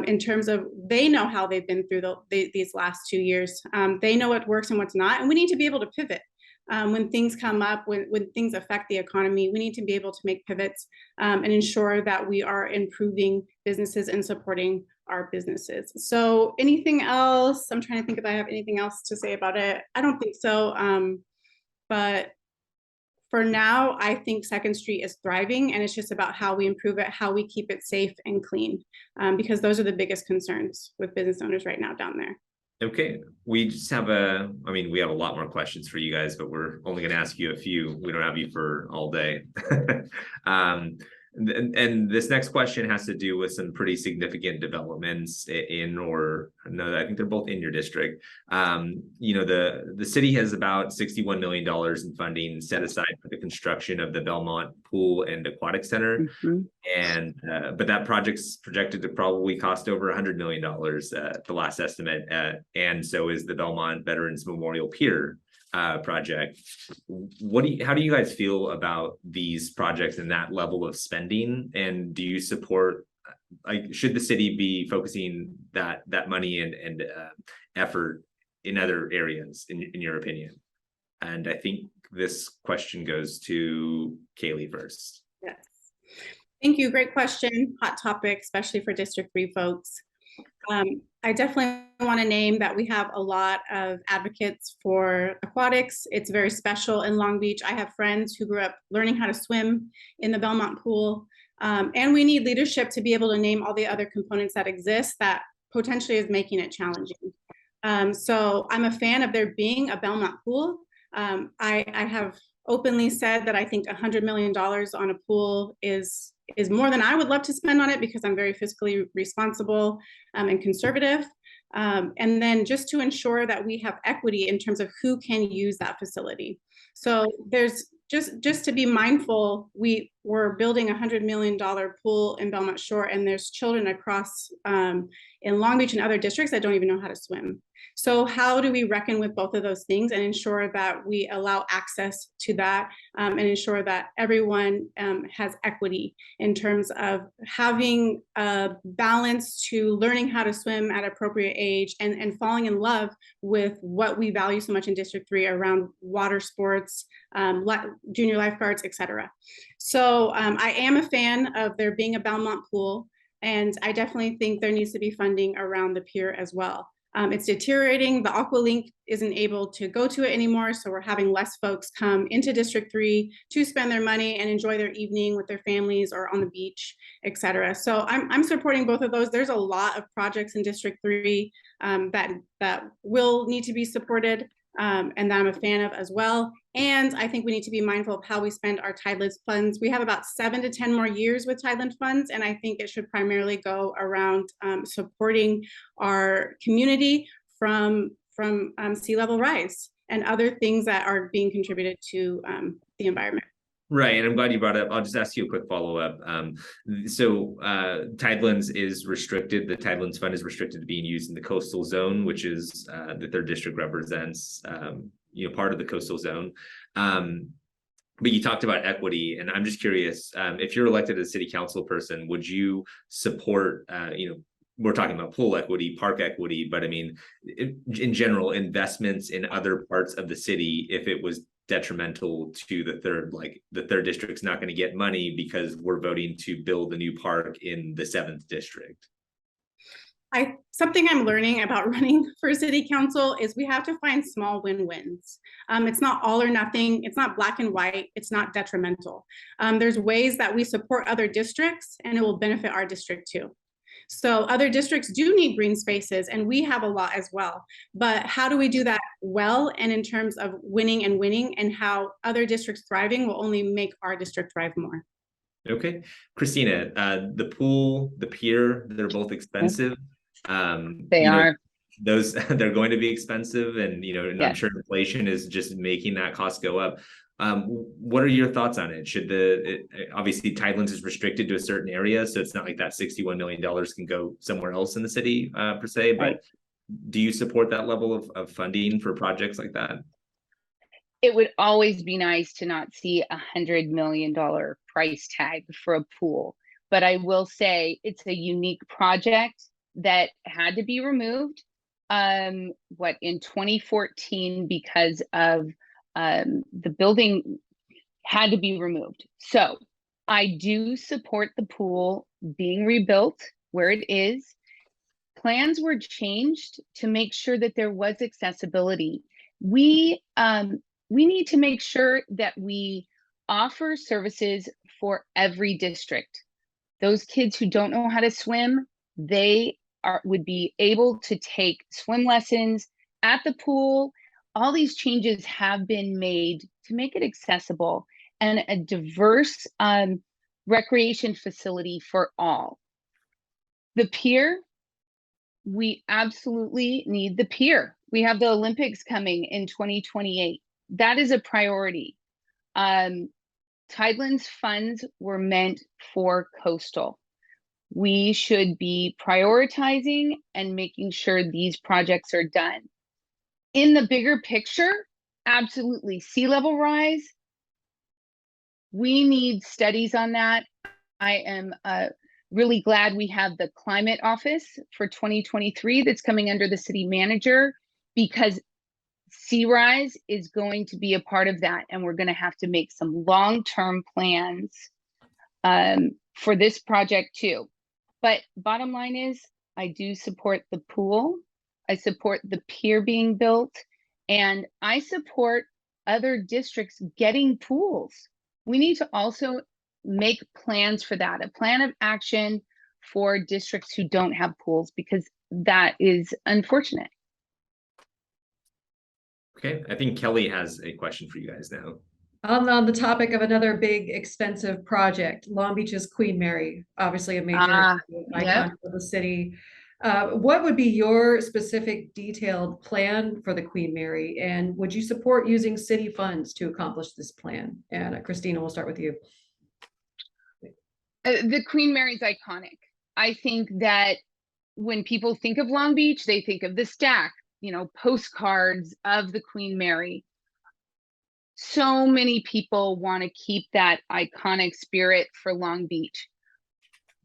in terms of they know how they've been through these last 2 years. They know what works and what's not, and we need to be able to pivot. When things come up, when things affect the economy, we need to be able to make pivots and ensure that we are improving businesses and supporting our businesses. So anything else? I'm trying to think if I have anything else to say about it. I don't think so. But for now, I think Second Street is thriving, and it's just about how we improve it, how we keep it safe and clean, because those are the biggest concerns with business owners right now down there. Okay, we just have we have a lot more questions for you guys, but we're only going to ask you a few. We don't have you for all day. And this next question has to do with some pretty significant developments I think they're both in your district. The city has about $61 million in funding set aside for the construction of the Belmont Pool and Aquatic Center. Mm-hmm. And but that project's projected to probably cost over $100 million the last estimate, and so is the Belmont Veterans Memorial Pier project. How do you guys feel about these projects and that level of spending? And do you support, should the city be focusing that money and effort in other areas, in your opinion? And I think this question goes to Kailee first. Yes. Thank you. Great question. Hot topic, especially for District 3 folks. I definitely want to name that we have a lot of advocates for aquatics. It's very special in Long Beach. I have friends who grew up learning how to swim in the Belmont Pool. And we need leadership to be able to name all the other components that exist that potentially is making it challenging. So I'm a fan of there being a Belmont Pool. I have openly said that I think $100 million on a pool is more than I would love to spend on it because I'm very fiscally responsible and conservative. And then just to ensure that we have equity in terms of who can use that facility. So there's just to be mindful, we're building $100 million pool in Belmont Shore, and there's children across in Long Beach and other districts that don't even know how to swim. So how do we reckon with both of those things and ensure that we allow access to that and ensure that everyone has equity in terms of having a balance to learning how to swim at appropriate age and falling in love with what we value so much in District 3 around water sports, junior lifeguards, etc. So I am a fan of there being a Belmont Pool. And I definitely think there needs to be funding around the pier as well. It's deteriorating. The Aqua Link isn't able to go to it anymore. So we're having less folks come into District 3 to spend their money and enjoy their evening with their families or on the beach, et cetera. So I'm supporting both of those. There's a lot of projects in District 3 that will need to be supported and that I'm a fan of as well. And I think we need to be mindful of how we spend our Tidelands funds. We have about 7 to 10 more years with Tideland funds, and I think it should primarily go around supporting our community from sea level rise and other things that are being contributed to the environment. Right, and I'm glad you brought up. I'll just ask you a quick follow-up. Tidelands is restricted. The Tidelands Fund is restricted to being used in the coastal zone, which is the 3rd district represents, part of the coastal zone. But you talked about equity, and I'm just curious, if you're elected as a city council person, would you support, we're talking about pool equity, park equity, but I mean, in general, investments in other parts of the city, if it was detrimental to the third district's not going to get money because we're voting to build a new park in the 7th district. Something I'm learning about running for city council is we have to find small win-wins. It's not all or nothing. It's not black and white. It's not detrimental. There's ways that we support other districts and it will benefit our district too. So other districts do need green spaces and we have a lot as well. But how do we do that well and in terms of winning and how other districts thriving will only make our district thrive more. Okay. Kristina, the pool, the pier, they're both expensive. They are. They're going to be expensive and, and Yes. I'm sure inflation is just making that cost go up. What are your thoughts on it? Obviously Tidelands is restricted to a certain area, so it's not like that $61 million can go somewhere else in the city per se, but Right. Do you support that level of funding for projects like that? It would always be nice to not see $100 million price tag for a pool, but I will say it's a unique project that had to be removed in 2014 because of the building had to be removed. So I do support the pool being rebuilt where it is. Plans were changed to make sure that there was accessibility. We need to make sure that we offer services for every district. Those kids who don't know how to swim, would be able to take swim lessons at the pool. All these changes have been made to make it accessible and a diverse recreation facility for all. The pier, we absolutely need the pier. We have the Olympics coming in 2028. That is a priority. Tidelands funds were meant for coastal. We should be prioritizing and making sure these projects are done. In the bigger picture, absolutely, sea level rise. We need studies on that. I am really glad we have the climate office for 2023 that's coming under the city manager, because sea rise is going to be a part of that. And we're going to have to make some long-term plans for this project too. But bottom line is, I do support the pool. I support the pier being built, and I support other districts getting pools. We need to also make plans for that, a plan of action for districts who don't have pools, because that is unfortunate. Okay, I think Kelly has a question for you guys now. On the topic of another big expensive project, Long Beach's Queen Mary, obviously a major icon for the city. What would be your specific detailed plan for the Queen Mary? And would you support using city funds to accomplish this plan? And Kristina, we'll start with you. The Queen Mary's iconic. I think that when people think of Long Beach, they think of the stack, postcards of the Queen Mary. So many people want to keep that iconic spirit for Long Beach.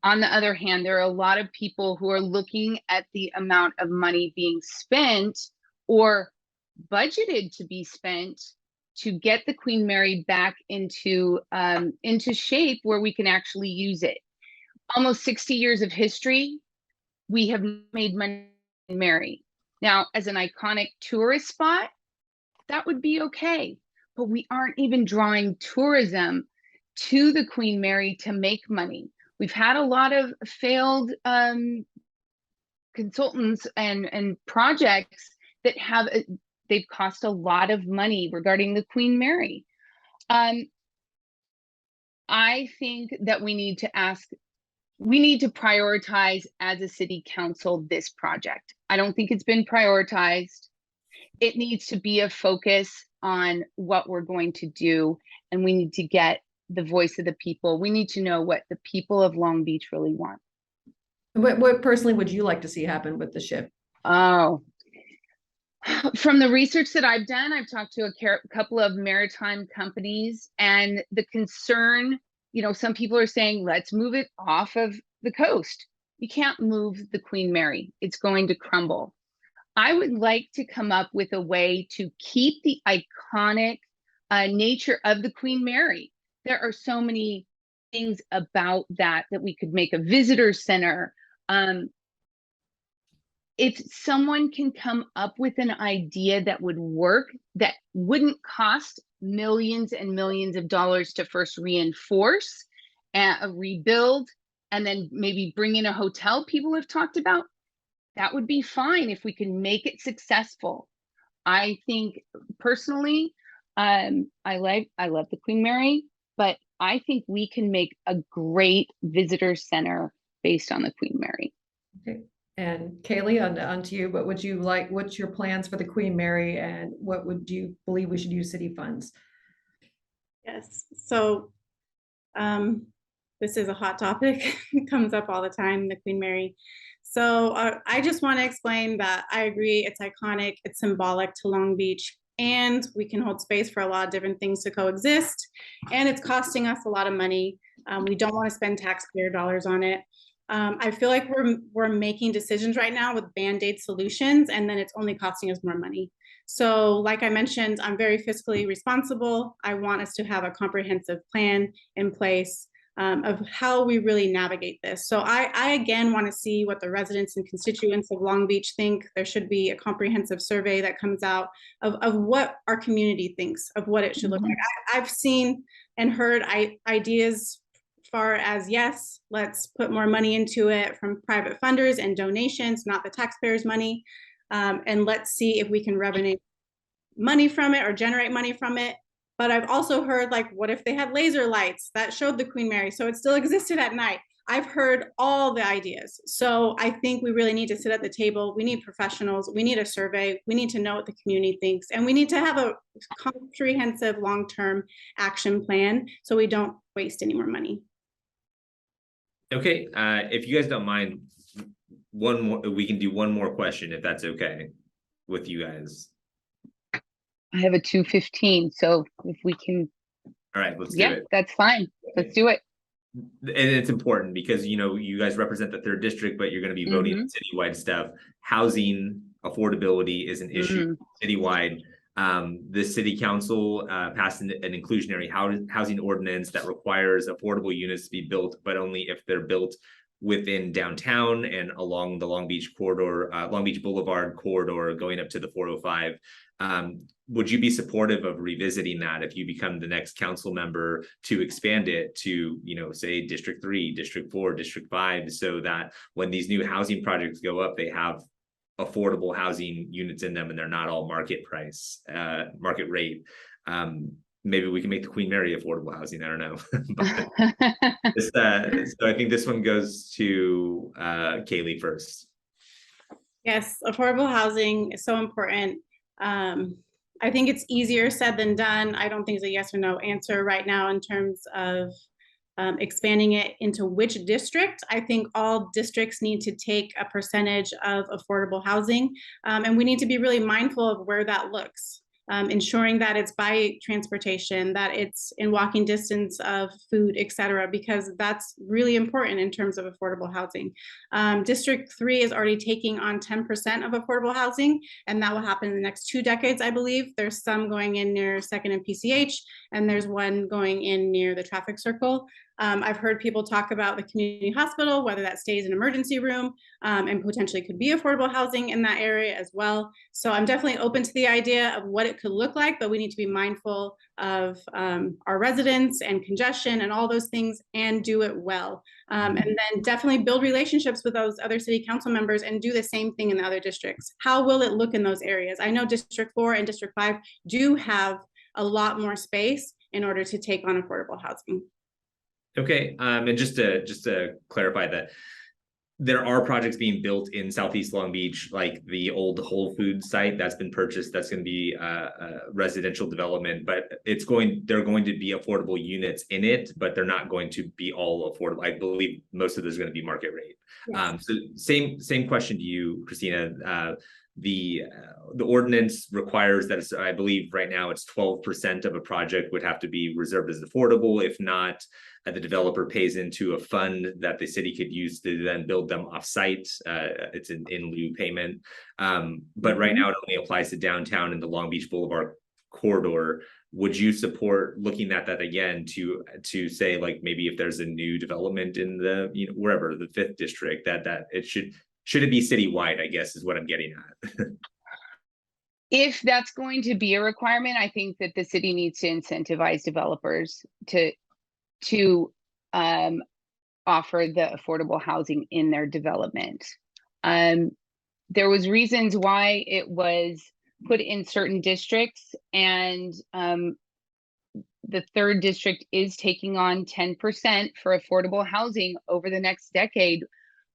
On the other hand, there are a lot of people who are looking at the amount of money being spent or budgeted to be spent to get the Queen Mary back into shape where we can actually use it. almost 60 years of history, we have made money in Mary. Now, as an iconic tourist spot, that would be okay, but we aren't even drawing tourism to the Queen Mary to make money. We've had a lot of failed consultants and projects that have they've cost a lot of money regarding the Queen Mary. I think that we need to prioritize as a city council this project. I don't think it's been prioritized. It needs to be a focus on what we're going to do, and we need to get the voice of the people. We need to know what the people of Long Beach really want. What personally would you like to see happen with the shift? Oh, from the research that I've done, I've talked to a couple of maritime companies, and the concern, you know, some people are saying, let's move it off of the coast. You can't move the Queen Mary. It's going to crumble. I would like to come up with a way to keep the iconic nature of the Queen Mary. There are so many things about that we could make a visitor center. If someone can come up with an idea that would work, that wouldn't cost millions and millions of dollars to first reinforce and rebuild, and then maybe bring in a hotel people have talked about, that would be fine if we can make it successful. I think personally, I love the Queen Mary, but I think we can make a great visitor center based on the Queen Mary. Okay. And Kailee, on to you. What would you like? What's your plans for the Queen Mary, and what would you believe we should use city funds? Yes, so this is a hot topic. It comes up all the time, the Queen Mary. So I just want to explain that I agree, it's iconic, it's symbolic to Long Beach, and we can hold space for a lot of different things to coexist, and it's costing us a lot of money. We don't want to spend taxpayer dollars on it. I feel like we're making decisions right now with band-aid solutions, and then it's only costing us more money. So like I mentioned, I'm very fiscally responsible. I want us to have a comprehensive plan in place of how we really navigate this. So I again want to see what the residents and constituents of Long Beach think. There should be a comprehensive survey that comes out of what our community thinks of what it should look like. I've seen and heard ideas far as, yes, let's put more money into it from private funders and donations, not the taxpayers' money. And let's see if we can revenue money from it or generate money from it. But I've also heard, like, what if they had laser lights that showed the Queen Mary so it still existed at night? I've heard all the ideas. So I think we really need to sit at the table. We need professionals. We need a survey. We need to know what the community thinks. And we need to have a comprehensive long-term action plan so we don't waste any more money. Okay, if you guys don't mind, we can do one more question if that's okay with you guys. I have a 2:15, so if we can. All right, let's do it. That's fine. Let's do it. And it's important because, you know, you guys represent the 3rd district, but you're going to be voting on citywide stuff. Housing affordability is an issue citywide. The city council passed an inclusionary housing ordinance that requires affordable units to be built, but only if they're built within downtown and along the Long Beach corridor, Long Beach Boulevard corridor going up to the 405. Would you be supportive of revisiting that if you become the next council member to expand it to, you know, say District 3, District 4, District 5, so that when these new housing projects go up, they have affordable housing units in them and they're not all market price, market rate. Maybe we can make the Queen Mary affordable housing. I don't know. So I think this one goes to Kailee first. Yes, affordable housing is so important. I think it's easier said than done. I don't think it's a yes or no answer right now in terms of expanding it into which district. I think all districts need to take a percentage of affordable housing, and we need to be really mindful of where that looks. Ensuring that it's by transportation, that it's in walking distance of food, et cetera, because that's really important in terms of affordable housing. District 3 is already taking on 10% of affordable housing, and that will happen in the next 2 decades, I believe. There's some going in near 2nd and PCH, and there's one going in near the traffic circle. I've heard people talk about the community hospital, whether that stays an emergency room, and potentially could be affordable housing in that area as well. So I'm definitely open to the idea of what it could look like, but we need to be mindful of our residents and congestion and all those things, and do it well. And then definitely build relationships with those other city council members and do the same thing in the other districts. How will it look in those areas? I know District 4 and District 5 do have a lot more space in order to take on affordable housing. Okay, and just to clarify that, there are projects being built in Southeast Long Beach, like the old Whole Foods site that's been purchased. That's going to be a residential development, but they're going to be affordable units in it, but they're not going to be all affordable. I believe most of those are going to be market rate. Yes. So same question to you, Kristina. The ordinance requires that I believe right now it's 12% of a project would have to be reserved as affordable. If not, the developer pays into a fund that the city could use to then build them off-site. It's an in lieu payment. But right now it only applies to downtown and the Long Beach Boulevard corridor. Would you support looking at that again to say, like, maybe if there's a new development in the, wherever, the 5th district, that it should it be citywide, I guess, is what I'm getting at. If that's going to be a requirement, I think that the city needs to incentivize developers to offer the affordable housing in their development. There was reasons why it was put in certain districts, and the 3rd district is taking on 10% for affordable housing over the next decade.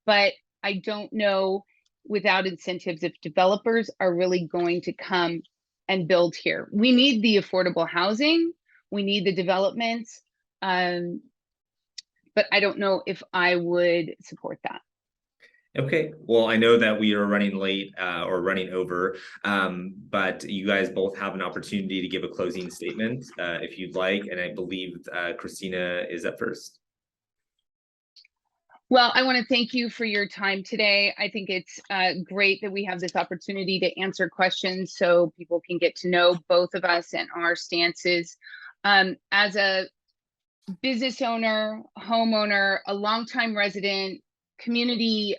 But I don't know, without incentives, if developers are really going to come and build here. We need the affordable housing, we need the developments, but I don't know if I would support that. Okay, well, I know that we are running late or running over, but you guys both have an opportunity to give a closing statement if you'd like, and I believe Kristina is up first. Well, I want to thank you for your time today. I think it's great that we have this opportunity to answer questions so people can get to know both of us and our stances. As a business owner, homeowner, a longtime resident, community,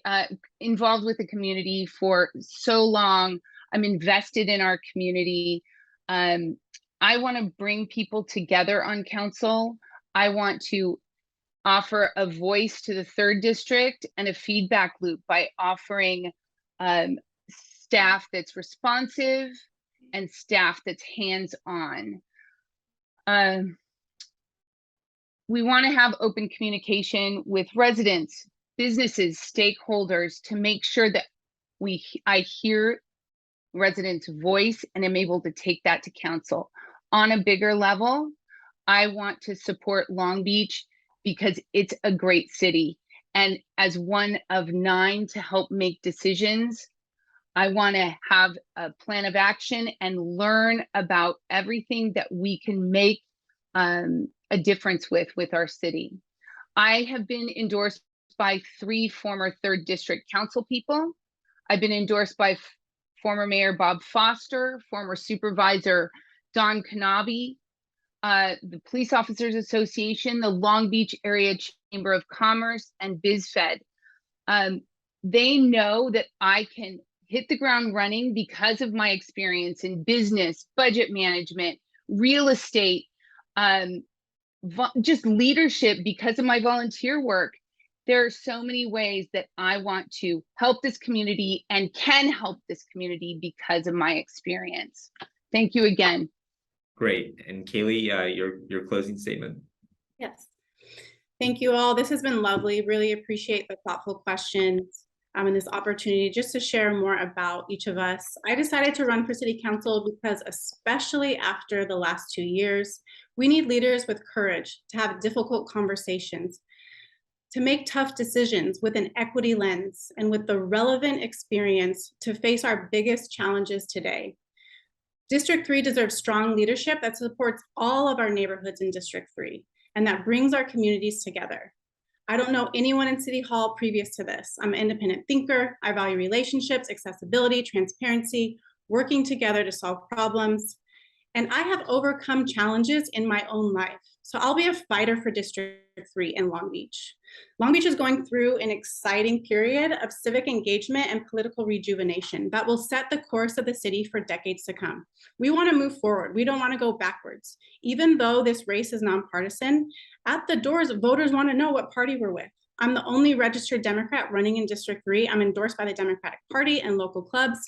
involved with the community for so long, I'm invested in our community. I want to bring people together on council. I want to offer a voice to the 3rd district and a feedback loop by offering staff that's responsive and staff that's hands-on. We want to have open communication with residents, businesses, stakeholders to make sure that I hear residents' voice and am able to take that to council. On a bigger level, I want to support Long Beach because it's a great city. And as one of 9 to help make decisions, I want to have a plan of action and learn about everything that we can make a difference with our city. I have been endorsed by 3 former 3rd district council people. I've been endorsed by former Mayor Bob Foster, former Supervisor Don Knabe, the Police Officers Association, the Long Beach Area Chamber of Commerce, and BizFed. They know that I can hit the ground running because of my experience in business, budget management, real estate, just leadership because of my volunteer work. There are so many ways that I want to help this community and can help this community because of my experience. Thank you again. Great. And Kailee, your closing statement. Yes. Thank you all. This has been lovely. Really appreciate the thoughtful questions and this opportunity just to share more about each of us. I decided to run for city council because, especially after the last 2 years, we need leaders with courage to have difficult conversations, to make tough decisions with an equity lens and with the relevant experience to face our biggest challenges today. District 3 deserves strong leadership that supports all of our neighborhoods in District 3 and that brings our communities together. I don't know anyone in City Hall previous to this. I'm an independent thinker. I value relationships, accessibility, transparency, working together to solve problems. And I have overcome challenges in my own life. So I'll be a fighter for District 3 in Long Beach. Long Beach is going through an exciting period of civic engagement and political rejuvenation that will set the course of the city for decades to come. We want to move forward. We don't want to go backwards. Even though this race is nonpartisan, at the doors, voters want to know what party we're with. I'm the only registered Democrat running in District 3. I'm endorsed by the Democratic Party and local clubs.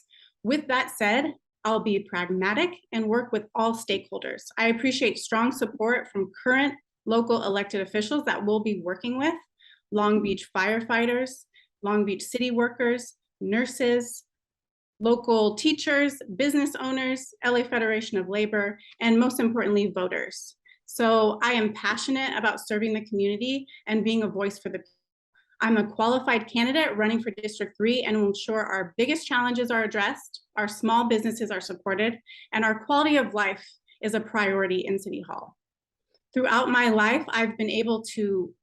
With that said, I'll be pragmatic and work with all stakeholders. I appreciate strong support from current local elected officials that we'll be working with: Long Beach firefighters, Long Beach city workers, nurses, local teachers, business owners, LA Federation of Labor, and most importantly, voters. So I am passionate about serving the community and being a voice for the people. I'm a qualified candidate running for District 3 and will ensure our biggest challenges are addressed, our small businesses are supported, and our quality of life is a priority in City Hall. Throughout my life, I've been able to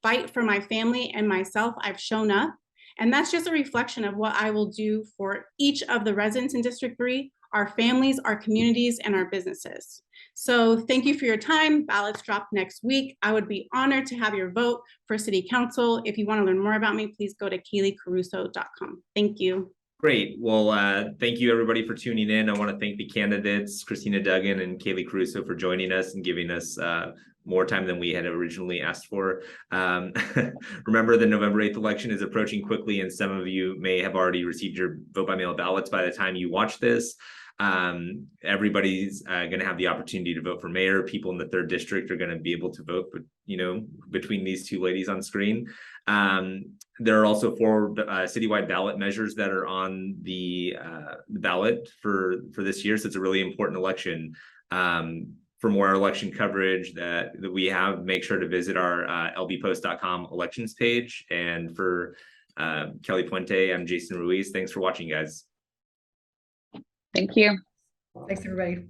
fight for my family and myself. I've shown up, and that's just a reflection of what I will do for each of the residents in District 3, our families, our communities, and our businesses. So thank you for your time. Ballots drop next week. I would be honored to have your vote for City Council. If you want to learn more about me, please go to KaileeCaruso.com. Thank you. Great. Well, thank you everybody for tuning in. I want to thank the candidates, Kristina Duggan and Kailee Caruso, for joining us and giving us more time than we had originally asked for. Remember, the November 8th election is approaching quickly, and some of you may have already received your vote by mail ballots by the time you watch this. Everybody's going to have the opportunity to vote for mayor. People in the 3rd district are going to be able to vote, but between these two ladies on screen. There are also 4 citywide ballot measures that are on the ballot for this year. So it's a really important election. For more election coverage that we have, make sure to visit our lbpost.com elections page. And for Kelly Puente, I'm Jason Ruiz. Thanks for watching, guys. Thank you. Thanks, everybody.